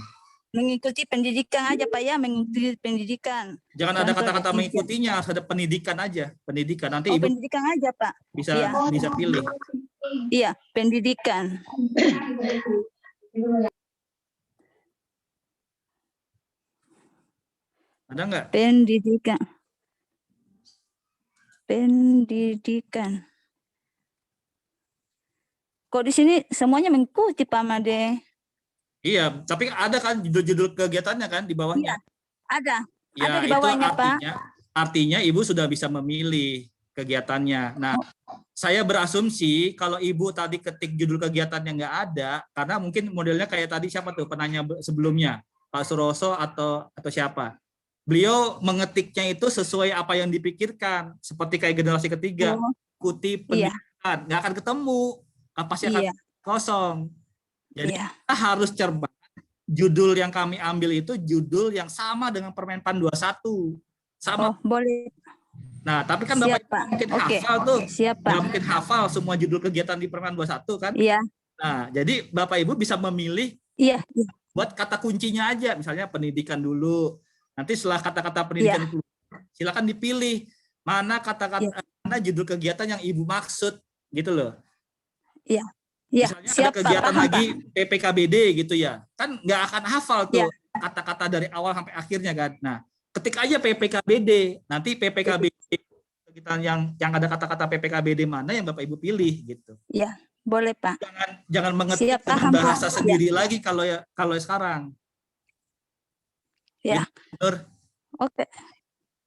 J: Mengikuti pendidikan aja Pak ya, mengikuti pendidikan.
A: Jangan ada kata-kata mengikutinya, harus ada pendidikan aja, pendidikan. Nanti Ibu
J: pendidikan aja Pak.
A: Bisa pilih.
J: Iya, pendidikan.
A: Ada nggak?
J: Pendidikan. Kok di sini semuanya mengikuti Pak Made?
A: Iya, tapi ada kan judul-judul kegiatannya kan di bawahnya?
J: Iya, ada.
A: Ya,
J: ada di bawahnya Pak.
A: Artinya Ibu sudah bisa memilih kegiatannya. Nah, saya berasumsi kalau Ibu tadi ketik judul kegiatannya nggak ada, karena mungkin modelnya kayak tadi siapa tuh penanya sebelumnya, Pak Suroso atau siapa? Beliau mengetiknya itu sesuai apa yang dipikirkan, seperti kayak generasi ketiga, ikuti pendidikan, nggak akan ketemu, pasti akan kosong. Jadi kita harus cermat. Judul yang kami ambil itu judul yang sama dengan Permenpan 21, sama.
J: Boleh.
A: Nah, tapi kan Bapak mungkin hafal tuh, nggak mungkin hafal semua judul kegiatan di Permen 21 kan?
J: Iya.
A: Nah, jadi Bapak Ibu bisa memilih. Buat kata kuncinya aja, misalnya pendidikan dulu. Nanti setelah kata-kata pendidikan keluar, silakan dipilih mana kata-kata, mana judul kegiatan yang Ibu maksud, gitu loh.
J: Iya.
A: Misalnya ada kegiatan lagi PPKBD gitu ya, kan nggak akan hafal tuh kata-kata dari awal sampai akhirnya kan. Nah, ketik aja PPKBD. Nanti PPKBD kita yang ada kata-kata PPKBD mana yang Bapak Ibu pilih gitu.
J: Ya, boleh Pak.
A: Jangan mengetik
J: Siap,
A: dengan
J: paham, Pak.
A: bahasa sendiri lagi kalau sekarang.
J: Ya.
A: Benar.
J: Oke.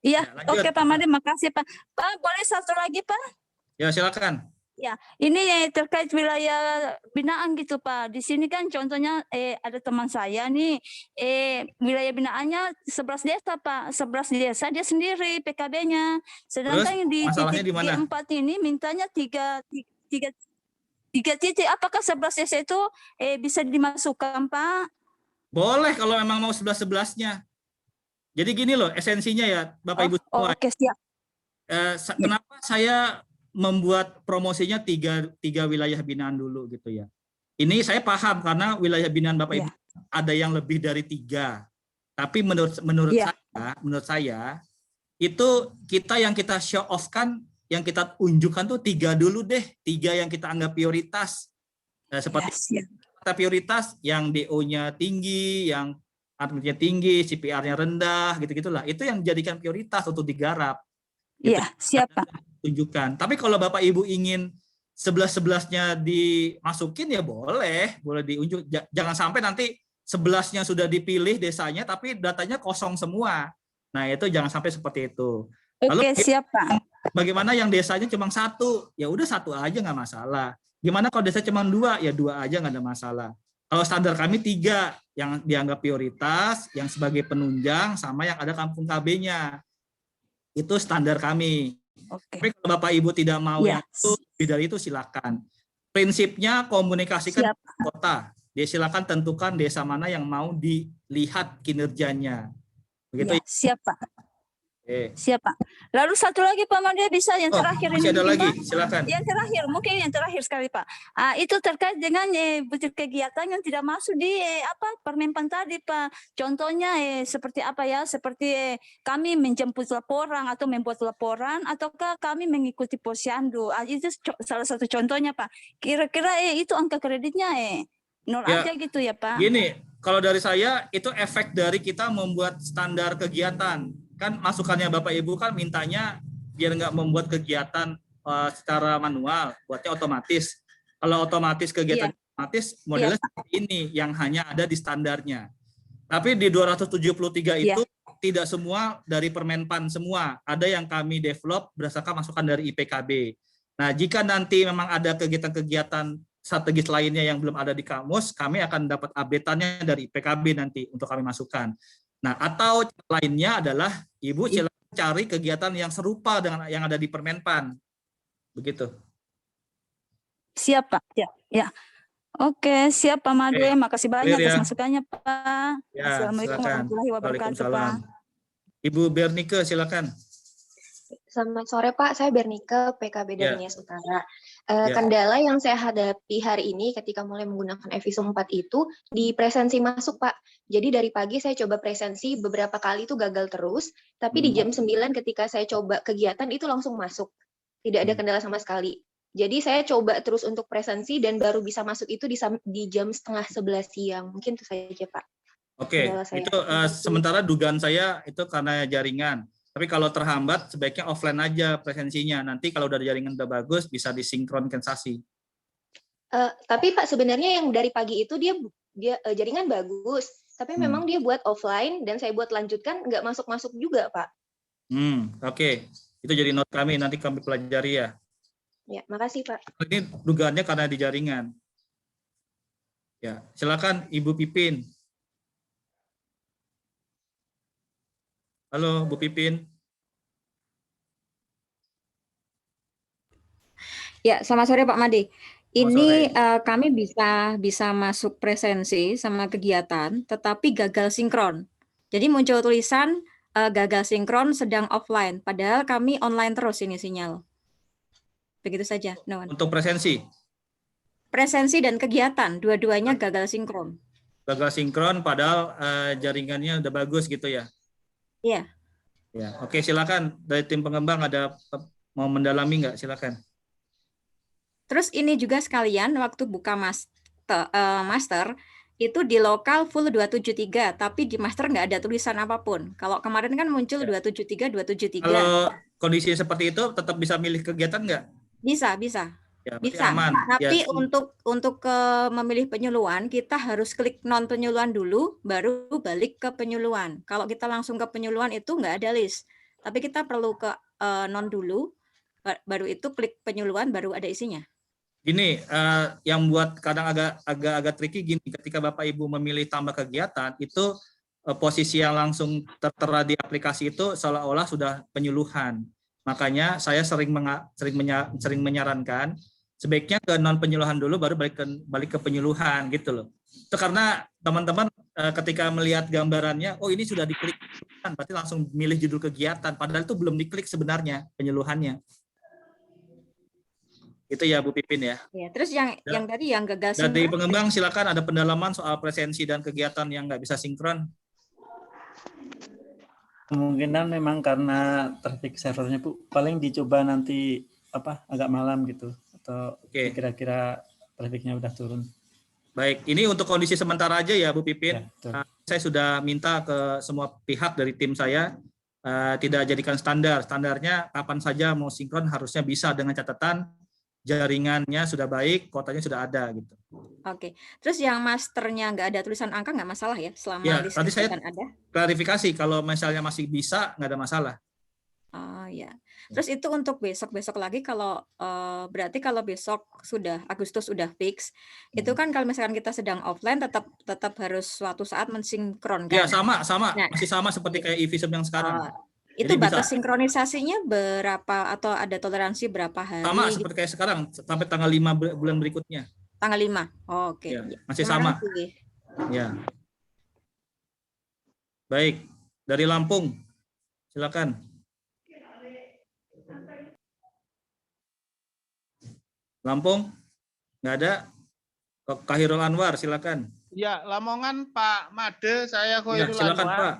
J: Iya,
A: Ya, lanjut.
J: oke Pak Made, makasih Pak. Pak, boleh satu lagi Pak?
A: Ya, silakan.
J: Ya, ini terkait wilayah binaan gitu Pak. Di sini kan contohnya ada teman saya nih, wilayah binaannya 11 desa Pak. 11 desa dia sendiri PKB-nya. Sedangkan yang di
A: masalahnya
J: titik
A: di mana?
J: G4 ini mintanya tiga titik. Apakah 11 desa itu bisa dimasukkan Pak?
A: Boleh kalau memang mau 11-11-nya. Jadi gini loh, esensinya ya Bapak Ibu semua.
J: Oke, siap.
A: Kenapa saya membuat promosinya tiga wilayah binaan dulu gitu ya. Ini saya paham karena wilayah binaan Bapak Ibu ada yang lebih dari 3. Tapi menurut saya itu yang kita show off kan, yang kita unjukkan tuh 3 dulu deh, 3 yang kita anggap prioritas. Seperti kata prioritas yang DO-nya tinggi, yang adminnya tinggi, CPR-nya rendah, gitu-gitulah. Itu yang dijadikan prioritas untuk digarap.
J: Iya, siapa?
A: Tunjukkan. Tapi kalau Bapak Ibu ingin 11-11-nya dimasukin ya boleh diunjuk. Jangan sampai nanti 11-nya sudah dipilih desanya tapi datanya kosong semua. Nah, itu jangan sampai seperti itu.
J: Oke, siapa?
A: Bagaimana yang desanya cuma 1? Ya udah 1 aja nggak masalah. Gimana kalau desa cuma 2? Ya 2 aja nggak ada masalah. Kalau standar kami 3 yang dianggap prioritas, yang sebagai penunjang, sama yang ada kampung KB-nya. Itu standar kami. Tapi kalau Bapak Ibu tidak mau yang itu, lebih dari itu silakan. Prinsipnya komunikasikan kota. Dia silakan tentukan desa mana yang mau dilihat kinerjanya. Begitu.
J: Ya, siapa? Siapa? Lalu satu lagi Pak Made bisa yang terakhir ini.
A: Masih ada lagi,
J: Pak?
A: silakan.
J: Yang terakhir, mungkin yang terakhir sekali Pak. Itu terkait dengan butir kegiatan yang tidak masuk di Permenpan tadi Pak. Contohnya seperti apa ya? Seperti kami menjemput laporan atau membuat laporan, ataukah kami mengikuti posyandu. Itu salah satu contohnya Pak. Kira-kira itu angka kreditnya 0 aja gitu ya Pak.
A: Gini, kalau dari saya itu efek dari kita membuat standar kegiatan. Kan masukannya Bapak Ibu kan mintanya biar nggak membuat kegiatan secara manual, buatnya otomatis. Kalau otomatis kegiatan otomatis modelnya seperti ini yang hanya ada di standarnya. Tapi di 273 itu tidak semua dari Permenpan semua. Ada yang kami develop berdasarkan masukan dari IPKB. Nah, jika nanti memang ada kegiatan-kegiatan strategis lainnya yang belum ada di kamus, kami akan dapat update-annya dari IPKB nanti untuk kami masukkan. Nah, atau lainnya adalah Ibu silakan cari kegiatan yang serupa dengan yang ada di Permenpan. Begitu.
J: Siap, Pak. Ya. Oke, siap Pak Made. Makasih banyak atas masukannya, Pak.
A: Ya,
J: Assalamualaikum warahmatullahi wabarakatuh, Pak.
A: Ibu Bernike, silakan.
K: Selamat sore Pak, saya Bernike, PKB dari Nias Utara. Kendala yang saya hadapi hari ini ketika mulai menggunakan Evisum 4 itu di presensi masuk Pak. Jadi dari pagi saya coba presensi beberapa kali itu gagal terus, tapi di jam 9 ketika saya coba kegiatan itu langsung masuk. Tidak ada kendala sama sekali. Jadi saya coba terus untuk presensi dan baru bisa masuk itu di jam 10:30 siang. Mungkin itu saja Pak.
A: Oke, itu sementara dugaan saya itu karena jaringan. Tapi kalau terhambat sebaiknya offline aja presensinya. Nanti kalau udah jaringan udah bagus bisa disinkronisasi.
K: Tapi Pak sebenarnya yang dari pagi itu dia jaringan bagus, tapi memang dia buat offline dan saya buat lanjutkan nggak masuk juga Pak.
A: Oke. Itu jadi note kami nanti kami pelajari ya.
K: Ya, makasih Pak.
A: Ini dugaannya karena di jaringan. Ya, silakan Ibu Pipin. Halo, Bu Pipin.
L: Ya, selamat sore Pak Made. Ini kami bisa masuk presensi sama kegiatan, tetapi gagal sinkron. Jadi muncul tulisan gagal sinkron sedang offline, padahal kami online terus ini sinyal. Begitu saja, Nuan.
A: Untuk presensi?
L: Presensi dan kegiatan, dua-duanya gagal sinkron.
A: Gagal sinkron, padahal jaringannya udah bagus gitu ya?
L: Iya.
A: Ya, oke silakan dari tim pengembang ada mau mendalami nggak? Silakan.
L: Terus ini juga sekalian waktu buka master Itu di lokal full 273, tapi di master nggak ada tulisan apapun. Kalau kemarin kan muncul 273, 273.
A: Kalau kondisi seperti itu tetap bisa milih kegiatan nggak?
L: Bisa.
A: Ya, berarti
L: Bisa.
A: aman.
L: Tapi
A: Ya,
L: untuk memilih penyuluhan, kita harus klik non penyuluhan dulu, baru balik ke penyuluhan. Kalau kita langsung ke penyuluhan itu nggak ada list. Tapi kita perlu ke non dulu, baru itu klik penyuluhan, baru ada isinya.
A: Gini, yang buat kadang agak tricky gini, ketika Bapak Ibu memilih tambah kegiatan, itu posisi yang langsung tertera di aplikasi itu seolah-olah sudah penyuluhan. Makanya saya sering menyarankan sebaiknya ke non penyuluhan dulu, baru balik ke penyuluhan gitu loh. Itu karena teman-teman ketika melihat gambarannya, oh ini sudah diklik, berarti langsung milih judul kegiatan, padahal itu belum diklik sebenarnya penyuluhannya. Itu ya Bu Pipin ya.
L: Ya, terus yang tadi yang gagal
A: Dari
L: sinkron.
A: pengembang silakan ada pendalaman soal presensi dan kegiatan yang nggak bisa sinkron.
H: Kemungkinan memang karena traffic servernya Bu, paling dicoba nanti agak malam gitu, atau kira-kira trafficnya udah turun.
A: Baik, ini untuk kondisi sementara aja ya Bu Pipin.
H: Ya,
A: saya sudah minta ke semua pihak dari tim saya tidak jadikan standar. Standarnya kapan saja mau sinkron harusnya bisa dengan catatan jaringannya sudah baik, kuotanya sudah ada gitu.
L: Oke, terus yang masternya nggak ada tulisan angka nggak masalah ya selama
A: Ya,
L: list
A: tadi saya
L: kegiatan ada?
A: klarifikasi kalau misalnya masih bisa nggak ada masalah.
L: Oh ya, terus itu untuk besok lagi kalau berarti kalau besok sudah Agustus sudah fix, itu kan kalau misalkan kita sedang offline tetap harus suatu saat mensinkronkan.
A: Ya sama,
L: Nah,
A: masih sama seperti kayak e-visum yang sekarang.
L: itu
A: Jadi
L: batas
A: bisa
L: sinkronisasinya berapa atau ada toleransi berapa hari?
A: sama
L: gitu?
A: seperti kayak sekarang sampai tanggal 5 bulan berikutnya.
L: Tanggal 5. Oh, oke.
A: Ya, masih
L: Terima
A: sama.
L: kasih.
A: Ya. Baik, dari Lampung. Silakan. Lampung? Nggak ada? Kahirul Anwar, silakan.
M: Ya, Lamongan Pak Made, saya
A: Ya,
M: Khairul
A: silakan
M: Anwar.
A: Pak.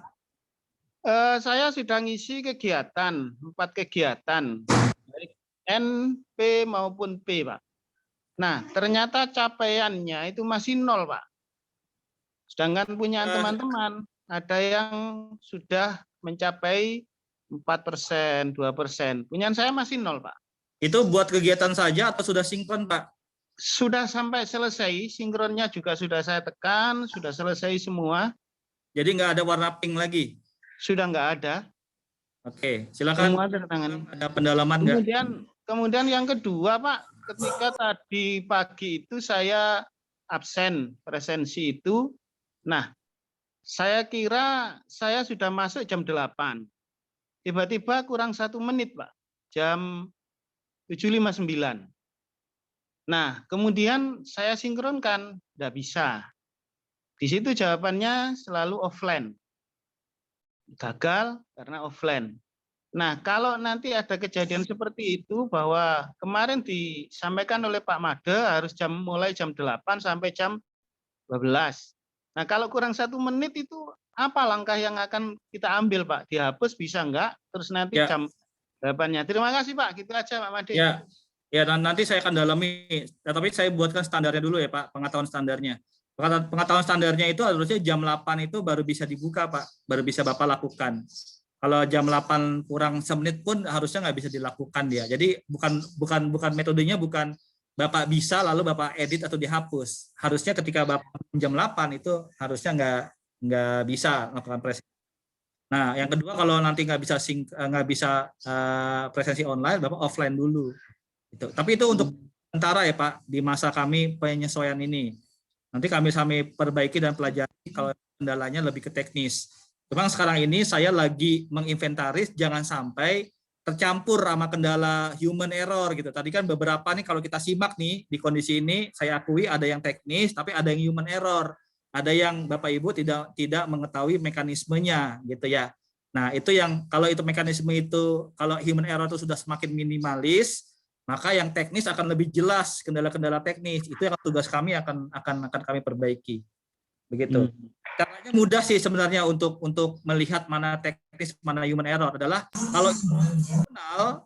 M: Saya sudah ngisi kegiatan, 4 kegiatan, baik NP maupun P, Pak. Nah, ternyata capaiannya itu masih 0, Pak. Sedangkan punya teman-teman, ada yang sudah mencapai 4%, 2%. Punyaan saya masih 0, Pak.
A: Itu buat kegiatan saja atau sudah sinkron, Pak?
M: Sudah sampai selesai, sinkronnya juga sudah saya tekan, sudah selesai semua.
A: Jadi nggak ada warna pink lagi?
M: Sudah nggak ada.
A: Oke, silakan.
M: Semua tertangan.
A: Ada pendalaman nggak?
M: Kemudian yang kedua, Pak, ketika tadi pagi itu saya absen presensi itu. Nah, saya kira saya sudah masuk jam 8. Tiba-tiba kurang 1 menit, Pak. Jam 7.59. Nah, kemudian saya sinkronkan, tidak bisa. Di situ jawabannya selalu offline. Gagal karena offline. Nah, kalau nanti ada kejadian seperti itu, bahwa kemarin disampaikan oleh Pak Made harus mulai jam 8 sampai jam 12. Nah, kalau kurang 1 menit itu apa langkah yang akan kita ambil, Pak? Dihapus bisa enggak? Terus nanti jam 8-nya. Terima kasih, Pak. Gitu aja, Pak Made.
A: Ya, nanti saya akan dalami. Ya, tapi saya buatkan standarnya dulu ya, Pak, pengetahuan standarnya. Pengetahuan standarnya itu harusnya jam 8 itu baru bisa dibuka, Pak. Baru bisa Bapak lakukan. Kalau jam 8 kurang semenit pun harusnya nggak bisa dilakukan dia. Jadi bukan metodenya bukan Bapak bisa lalu Bapak edit atau dihapus. Harusnya ketika Bapak jam 8 itu harusnya nggak bisa melakukan presensi. Nah, yang kedua kalau nanti nggak bisa presensi online, Bapak offline dulu. Itu. Tapi itu untuk sementara ya Pak, di masa kami penyesuaian ini. Nanti kami perbaiki dan pelajari kalau kendalanya lebih ke teknis. Memang sekarang ini saya lagi menginventaris jangan sampai tercampur sama kendala human error gitu. Tadi kan beberapa nih kalau kita simak nih di kondisi ini saya akui ada yang teknis tapi ada yang human error. Ada yang Bapak Ibu tidak mengetahui mekanismenya gitu ya. Nah, itu yang kalau itu mekanisme itu kalau human error itu sudah semakin minimalis, maka yang teknis akan lebih jelas kendala-kendala teknis. Itu yang tugas kami akan kami perbaiki. Begitu. Caranya mudah sih sebenarnya untuk melihat mana teknis, mana human error adalah kalau internal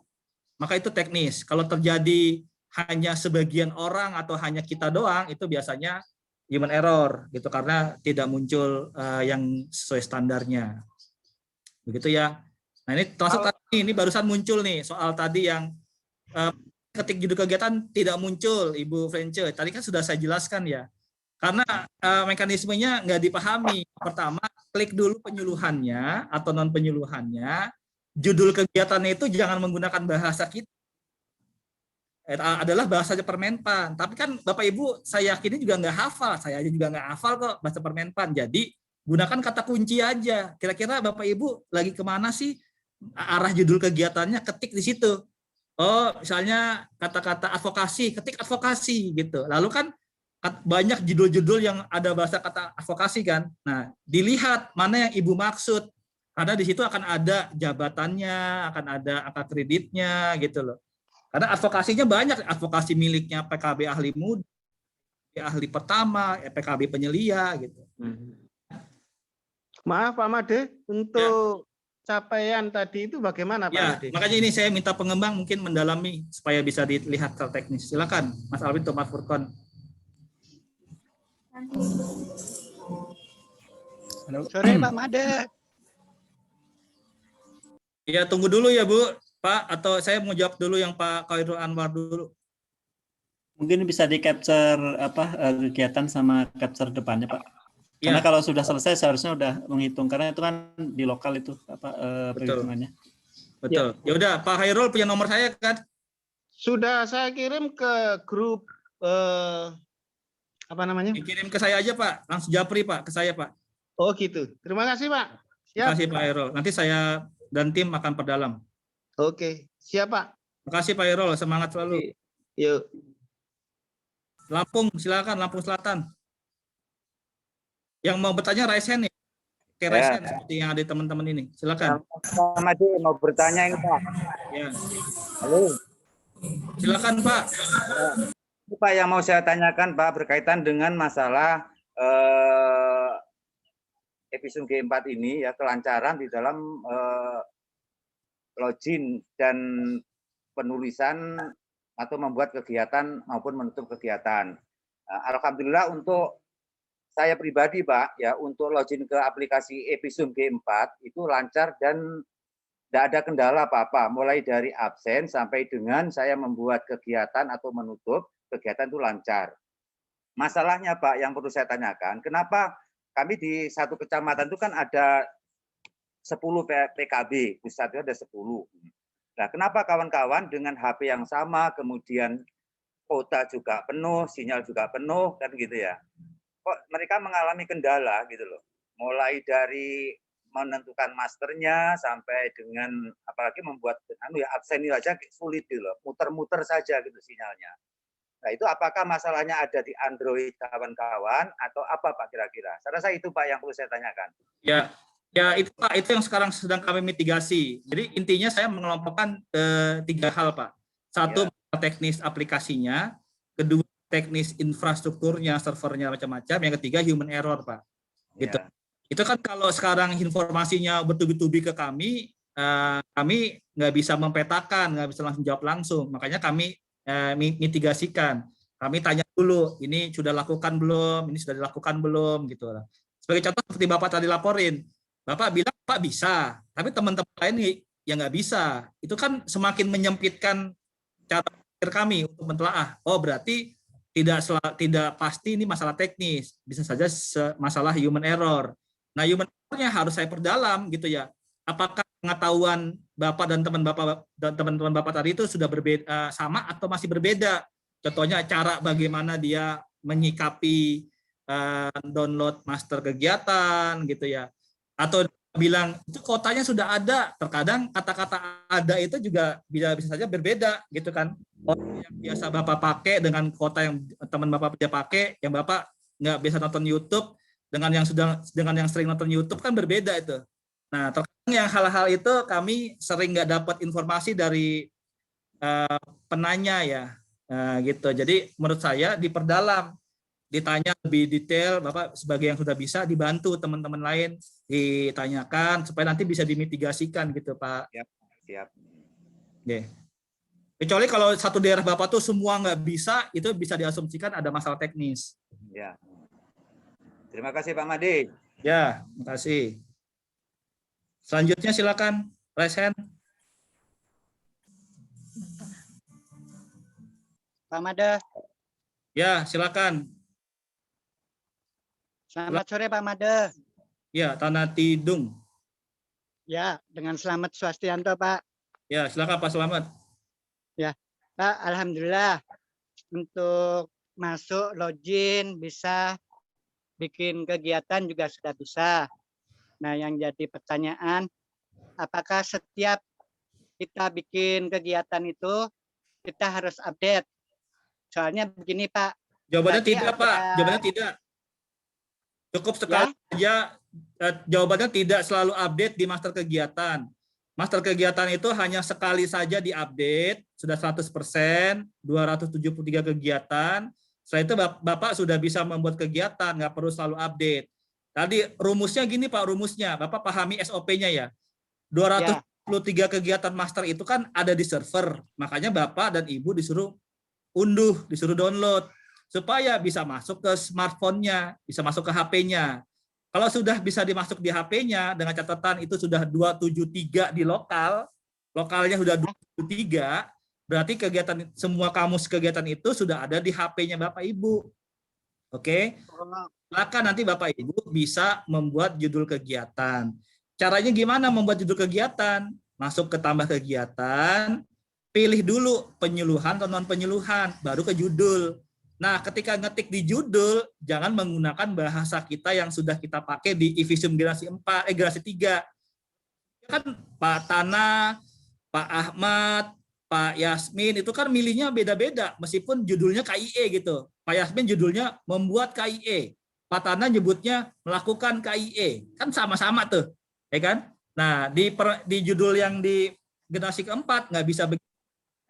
A: maka itu teknis. Kalau terjadi hanya sebagian orang atau hanya kita doang itu biasanya human error gitu karena tidak muncul yang sesuai standarnya. Begitu ya. Nah, ini termasuk tadi ini barusan muncul nih soal tadi yang ketik judul kegiatan tidak muncul, Ibu Frence. Tadi kan sudah saya jelaskan ya. Karena mekanismenya nggak dipahami. Pertama, klik dulu penyuluhannya atau non penyuluhannya. Judul kegiatannya itu jangan menggunakan bahasa kita. Adalah bahasa Permenpan. Tapi kan Bapak Ibu saya yakin juga nggak hafal. Saya aja juga nggak hafal kok bahasa Permenpan. Jadi gunakan kata kunci aja. Kira-kira Bapak Ibu lagi kemana sih arah judul kegiatannya? Ketik di situ. Oh, misalnya kata-kata advokasi, ketik advokasi gitu. Lalu kan banyak judul-judul yang ada bahasa kata advokasi kan. Nah, dilihat mana yang Ibu maksud. Karena di situ akan ada jabatannya, akan ada angka kreditnya gitu loh. Karena advokasinya banyak, advokasi miliknya PKB ahli muda, ahli pertama, PKB penyelia gitu.
M: Maaf Pak Made, untuk capaian tadi itu bagaimana Pak Made?
A: Makanya ini saya minta pengembang mungkin mendalami supaya bisa dilihat secara teknis. Silakan Mas Alvin atau Mas Furkon.
M: Halo. Sore Pak Made.
A: Ya, tunggu dulu ya Bu. Pak, atau saya mau jawab dulu yang Pak Khairul Anwar dulu.
H: Mungkin bisa di capture kegiatan sama capture depannya Pak. Karena kalau sudah selesai seharusnya udah menghitung karena itu kan di lokal itu perhitungannya.
A: Betul. Ya udah Pak Khairul punya nomor saya kan?
M: Sudah saya kirim ke grup apa namanya?
A: Dikirim ke saya aja Pak, langsung japri Pak ke saya Pak.
M: Oh gitu. Terima kasih Pak.
A: Terima kasih Pak Khairul. Nanti saya dan tim akan perdalam.
M: Oke, siap Pak.
A: Terima kasih Pak Irol, semangat selalu.
M: Yuk.
A: Lampung, silakan Lampung Selatan. Yang mau bertanya raise hand nih. Oke, raise hand seperti yang ada teman-teman ini. Silakan.
N: Pak Made mau bertanya ini Pak.
A: Ya.
N: Halo.
A: Silakan Pak.
N: Ini Pak yang mau saya tanyakan Pak berkaitan dengan masalah Episum G4 ini ya kelancaran di dalam login dan penulisan atau membuat kegiatan maupun menutup kegiatan. Alhamdulillah untuk saya pribadi Pak ya untuk login ke aplikasi Episum G4 itu lancar dan tidak ada kendala apa-apa mulai dari absen sampai dengan saya membuat kegiatan atau menutup kegiatan itu lancar. Masalahnya Pak yang perlu saya tanyakan, kenapa kami di satu kecamatan itu kan ada 10 PKB, pusat itu ada 10. Nah, kenapa kawan-kawan dengan HP yang sama, kemudian kuota juga penuh, sinyal juga penuh, kan gitu ya. Kok mereka mengalami kendala gitu loh. Mulai dari menentukan masternya, sampai dengan apalagi membuat absen itu aja sulit gitu loh. Muter-muter saja gitu sinyalnya. Nah, itu apakah masalahnya ada di Android kawan-kawan, atau apa Pak kira-kira? Saya rasa itu Pak yang perlu saya tanyakan.
A: Ya itu Pak, itu yang sekarang sedang kami mitigasi. Jadi intinya saya mengelompokkan 3 hal Pak. Satu teknis aplikasinya, kedua teknis infrastrukturnya, servernya macam-macam, yang ketiga human error Pak. Gitu. Itu kan kalau sekarang informasinya bertubi-tubi ke kami nggak bisa mempetakan, nggak bisa langsung jawab langsung. Makanya kami mitigasikan. Kami tanya dulu, ini sudah lakukan belum, ini sudah dilakukan belum gitu. Sebagai contoh seperti Bapak tadi laporin. Bapak bilang Pak bisa, tapi teman-teman lain yang nggak bisa. Itu kan semakin menyempitkan cara pikir kami untuk mentelaah. Oh berarti tidak pasti ini masalah teknis, bisa saja masalah human error. Nah human errornya harus saya perdalam gitu ya. Apakah pengetahuan Bapak dan teman-teman Bapak tadi itu sudah berbeda, sama atau masih berbeda? Contohnya cara bagaimana dia menyikapi download master kegiatan gitu ya. Atau bilang itu kotanya sudah ada, terkadang kata-kata ada itu juga bisa saja berbeda gitu kan. Kota yang biasa Bapak pakai dengan kota yang teman Bapak dia pakai, yang Bapak nggak biasa nonton YouTube dengan yang sering nonton YouTube kan berbeda itu. Nah terkadang yang hal-hal itu kami sering nggak dapat informasi dari penanya ya gitu. Jadi menurut saya diperdalam, ditanya lebih detail, Bapak sebagai yang sudah bisa dibantu teman-teman lain ditanyakan supaya nanti bisa dimitigasikan gitu Pak.
N: Siap.
A: Yeah. Kecuali kalau satu daerah Bapak tuh semua nggak bisa, itu bisa diasumsikan ada masalah teknis.
N: Ya. Terima kasih Pak Made.
A: Ya, terima kasih. Selanjutnya silakan, raise hand.
O: Pak Made.
A: Ya, silakan.
O: Selamat sore Pak Made.
A: Ya, Tanah Tidung.
O: Ya, dengan Selamat Swastianto Pak.
A: Ya, silakan Pak Selamat.
O: Ya, Pak, alhamdulillah untuk masuk login bisa, bikin kegiatan juga sudah bisa. Nah, yang jadi pertanyaan, apakah setiap kita bikin kegiatan itu kita harus update? Soalnya begini Pak.
A: Jawabannya tidak Pak, jawabannya tidak. Cukup sekali saja, jawabannya tidak selalu update di master kegiatan. Master kegiatan itu hanya sekali saja diupdate, sudah 100%, 273 kegiatan. Setelah itu Bapak sudah bisa membuat kegiatan, nggak perlu selalu update. Tadi rumusnya gini Pak, rumusnya. Bapak pahami SOP-nya ya. 273 kegiatan master itu kan ada di server. Makanya Bapak dan Ibu disuruh unduh, disuruh download. Supaya bisa masuk ke smartphone-nya, bisa masuk ke HP-nya. Kalau sudah bisa dimasuk di HP-nya, dengan catatan itu sudah 273 di lokal, lokalnya sudah 273, berarti kegiatan semua kamus kegiatan itu sudah ada di HP-nya Bapak Ibu. Oke? Maka nanti Bapak Ibu bisa membuat judul kegiatan. Caranya gimana membuat judul kegiatan? Masuk ke tambah kegiatan, pilih dulu penyuluhan atau non penyuluhan, baru ke judul. Nah, ketika ngetik di judul, jangan menggunakan bahasa kita yang sudah kita pakai di IFISUM generasi 4, generasi 3. Kan Pak Tana, Pak Ahmad, Pak Yasmin itu kan milihnya beda-beda, meskipun judulnya KIE gitu. Pak Yasmin judulnya membuat KIE. Pak Tana nyebutnya melakukan KIE. Kan sama-sama tuh, ya kan? Nah, di judul yang di generasi keempat nggak bisa begitu.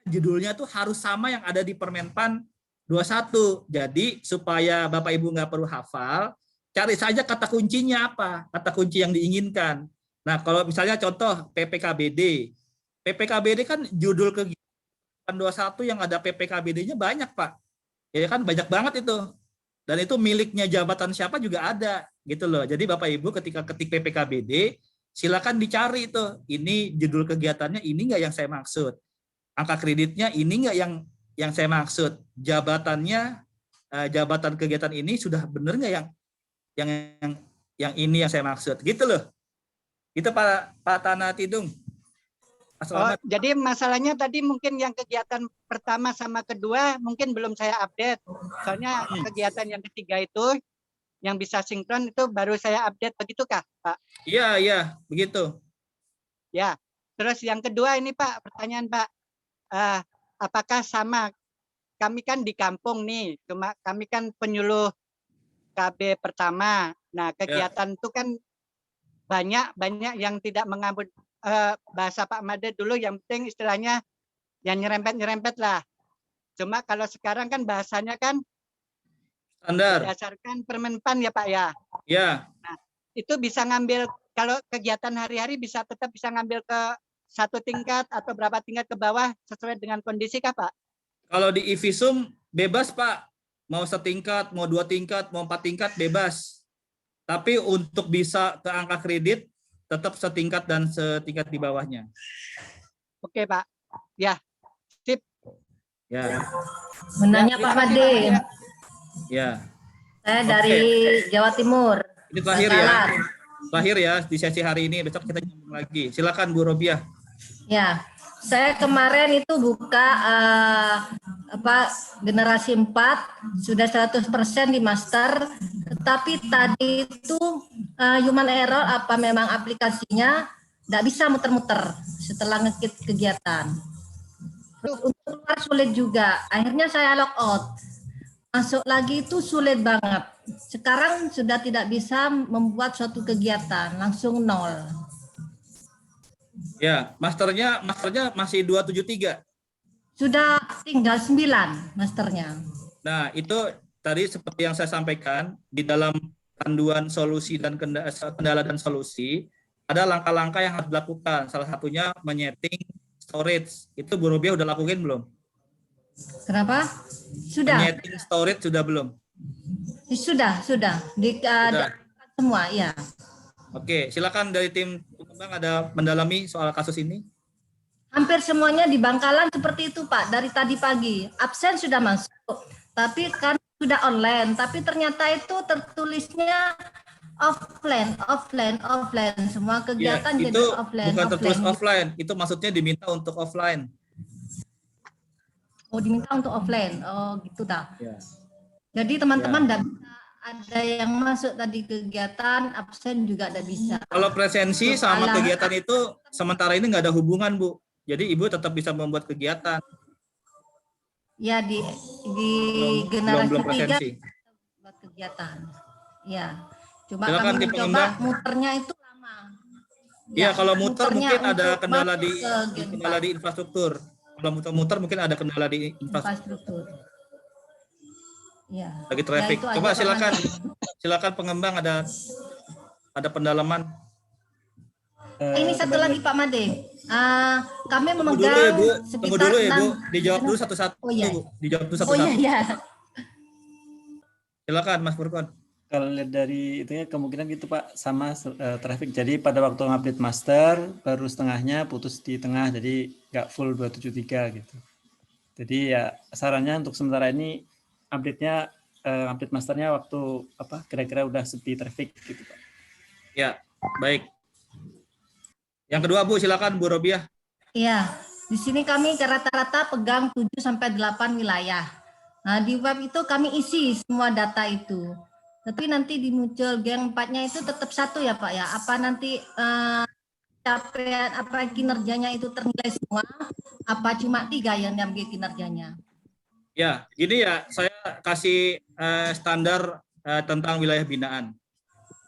A: Judulnya tuh harus sama yang ada di Permenpan 21. Jadi supaya Bapak Ibu nggak perlu hafal, cari saja kata kuncinya apa, kata kunci yang diinginkan. Nah, kalau misalnya contoh PPKBD. PPKBD kan judul kegiatan 21 yang ada PPKBD-nya banyak, Pak. Ya kan banyak banget itu. Dan itu miliknya jabatan siapa juga ada, gitu loh. Jadi Bapak Ibu ketika ketik PPKBD, silakan dicari itu. Ini judul kegiatannya, ini nggak yang saya maksud. Angka kreditnya ini nggak yang saya maksud. Jabatannya, jabatan kegiatan ini sudah benar nggak yang ini yang saya maksud, gitu loh. Itu Pak Tanah Tidung.
O: Oh, jadi masalahnya tadi mungkin yang kegiatan pertama sama kedua mungkin belum saya update. Soalnya kegiatan yang ketiga itu yang bisa sinkron itu baru saya update, begitukah, Pak?
A: Iya, iya, begitu.
O: Ya, terus yang kedua ini Pak, pertanyaan Pak, apakah sama? Kami kan di kampung nih, cuma kami kan penyuluh KB pertama. Nah, kegiatan itu kan banyak yang tidak mengambil bahasa Pak Made dulu, yang penting istilahnya yang nyerempet lah. Cuma kalau sekarang kan bahasanya kan
A: standar
O: berdasarkan Permenpan ya Pak ya.
A: Ya.
O: Nah, itu bisa ngambil, kalau kegiatan hari-hari tetap bisa ngambil ke satu tingkat atau berapa tingkat ke bawah sesuai dengan kondisi kah Pak?
A: Kalau di IFISUM bebas Pak, mau setingkat, mau 2 tingkat, mau 4 tingkat bebas. Tapi untuk bisa ke angka kredit tetap setingkat dan setingkat di bawahnya.
O: Oke Pak, ya, sip.
A: Ya.
P: Menanya Pak Made.
A: Ya.
P: Saya dari Jawa Timur.
A: Ini terakhir ya. Terakhir ya di sesi hari ini, besok kita nyambung lagi. Silakan Bu Robiah.
P: Ya, saya kemarin itu buka generasi 4 sudah 100% di master, tetapi tadi itu human error apa memang aplikasinya tidak bisa muter-muter setelah ngekit kegiatan. Terus untuk keluar sulit juga, akhirnya saya log out. Masuk lagi itu sulit banget. Sekarang sudah tidak bisa membuat suatu kegiatan, langsung 0.
A: Ya, masternya masih 273.
P: Sudah tinggal 9 masternya.
A: Nah, itu tadi seperti yang saya sampaikan, di dalam panduan solusi dan kendala dan solusi, ada langkah-langkah yang harus dilakukan. Salah satunya menyeting storage. Itu Bu Robiah udah lakuin belum?
P: Kenapa? Sudah.
A: Menyeting storage sudah belum?
P: Sudah semua ya.
A: Oke, silakan dari tim pengembang ada mendalami soal kasus ini.
P: Hampir semuanya di Bangkalan seperti itu Pak, dari tadi pagi. Absen sudah masuk, tapi kan sudah online, tapi ternyata itu tertulisnya offline. Semua kegiatan
A: Ya,
P: jadi
A: itu
P: offline.
A: bukan tertulis offline, itu maksudnya diminta untuk offline.
P: Oh, diminta untuk offline. Oh, gitu dah.
A: Ya.
P: Jadi teman-teman tidak bisa ada yang masuk tadi kegiatan, absen juga tidak bisa.
A: Kalau presensi sama kegiatan itu sementara ini nggak ada hubungan, Bu. Jadi Ibu tetap bisa membuat kegiatan.
P: Ya, di generasi
A: belum
P: 3
A: presensi.
P: buat kegiatan. Ya. Cuma
A: Silakan
P: kami
A: tim
P: mencoba
A: pengembang.
P: muternya itu lama.
A: Iya, kalau muter
P: muternya
A: mungkin ada
P: untuk
A: kendala
P: masuk
A: di
P: ke Gen
A: kendala di infrastruktur. Kalau muter-muter mungkin ada kendala di infrastruktur.
P: Ya.
A: Lagi traffic.
P: itu aja,
A: Coba
P: Pak
A: silakan pengembang ada pendalaman.
P: Ini satu lagi Pak Made. Kami
A: Tunggu dulu
P: memegang
A: ya, Bu.
P: sekitar
A: Tunggu dulu ya, Bu.
P: 6
A: Dijawab dulu satu-satu.
P: Oh iya.
A: Bu. Dijawab dulu
P: Oh
A: satu-satu.
P: iya.
A: Silakan Mas Furkon.
H: Kalau lihat dari itu ya kemungkinan gitu Pak, sama traffic. Jadi pada waktu ngupdate master baru setengahnya putus di tengah, jadi nggak full 273 gitu. Jadi ya sarannya untuk sementara ini update-nya update masternya waktu apa kira-kira udah sepi traffic gitu Pak.
A: Ya, baik. Yang kedua Bu, silakan Bu Robiah.
P: Iya. Di sini kami rata-rata pegang 7 sampai 8 wilayah. Nah, di web itu kami isi semua data itu. Tapi nanti di muncul geng 4-nya itu tetap 1 ya Pak ya. Apa nanti capaian apa kinerjanya itu ternilai semua? Apa cuma 3 yang diambil kinerjanya?
A: Ya, gini ya, saya kasih standar tentang wilayah binaan.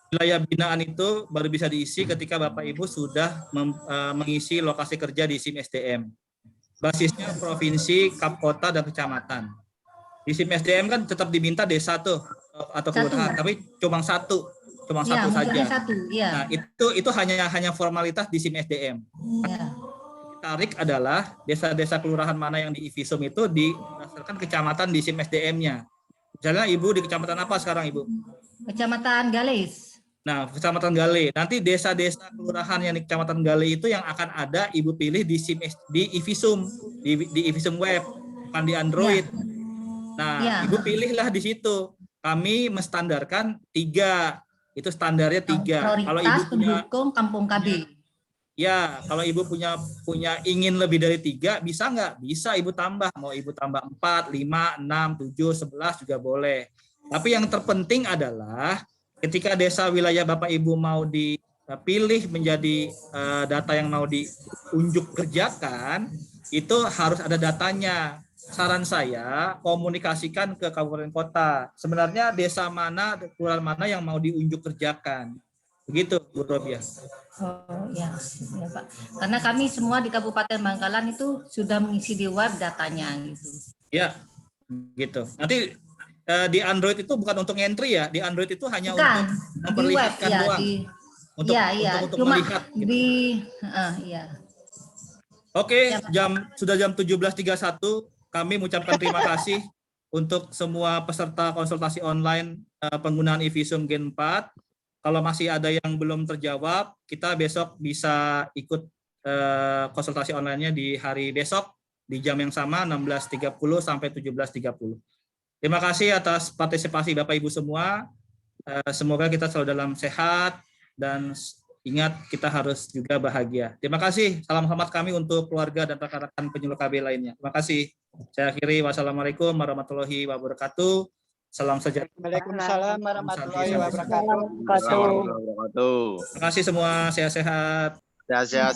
A: Wilayah binaan itu baru bisa diisi ketika Bapak Ibu sudah mengisi lokasi kerja di SIM SDM. Basisnya provinsi, kap kota, dan kecamatan. Di SIM SDM kan tetap diminta desa tuh atau kelurahan, tapi cuma satu saja.
P: Ya.
A: Nah, itu hanya formalitas di SIM SDM.
P: Ya.
A: Tarik adalah desa-desa kelurahan mana yang di IFISUM itu berdasarkan kecamatan di SIM SDM-nya. Misalnya Ibu di kecamatan apa sekarang Ibu? Kecamatan Galis. Nah, Kecamatan Gale. Nanti desa-desa kelurahan yang di Kecamatan Gale itu yang akan ada Ibu pilih di SIM di IFISUM, di IFISUM web, bukan di Android. Nah, Ibu pilihlah di situ. Kami menstandarkan 3. Itu standarnya 3. Kalau Ibu punya pendukung kampung KB. Ya, kalau Ibu punya ingin lebih dari 3, bisa nggak? Bisa Ibu tambah. Mau Ibu tambah 4, 5, 6, 7, 11 juga boleh. Tapi yang terpenting adalah ketika desa wilayah Bapak Ibu mau dipilih menjadi data yang mau diunjuk kerjakan, itu harus ada datanya. Saran saya komunikasikan ke kabupaten kota. Sebenarnya desa mana, kelurahan mana yang mau diunjuk kerjakan. Begitu, Bu Robiah.
P: Oh ya, ya Pak. Karena kami semua di Kabupaten Bangkalan itu sudah mengisi di web datanya gitu.
A: Ya, gitu. Nanti di Android itu bukan untuk entry ya. Di Android itu hanya
P: bukan,
A: untuk memperlihatkan
P: di web,
A: doang. Untuk
P: cuma
A: melihat. Gitu.
P: Iya.
A: Oke, sudah jam 17.31. Kami mengucapkan terima kasih untuk semua peserta konsultasi online penggunaan IFISUM Gen 4. Kalau masih ada yang belum terjawab, kita besok bisa ikut konsultasi online-nya di hari besok di jam yang sama 16.30 sampai 17.30. Terima kasih atas partisipasi Bapak Ibu semua. Semoga kita selalu dalam sehat dan ingat kita harus juga bahagia. Terima kasih. Salam hormat kami untuk keluarga dan rekan-rekan penyuluh KB lainnya. Terima kasih. Saya akhiri. Wassalamualaikum warahmatullahi wabarakatuh. Salam sejahtera.
O: Waalaikumsalam warahmatullahi wabarakatuh.
F: Terima kasih semua. Sehat-sehat.
O: Sehat-sehat.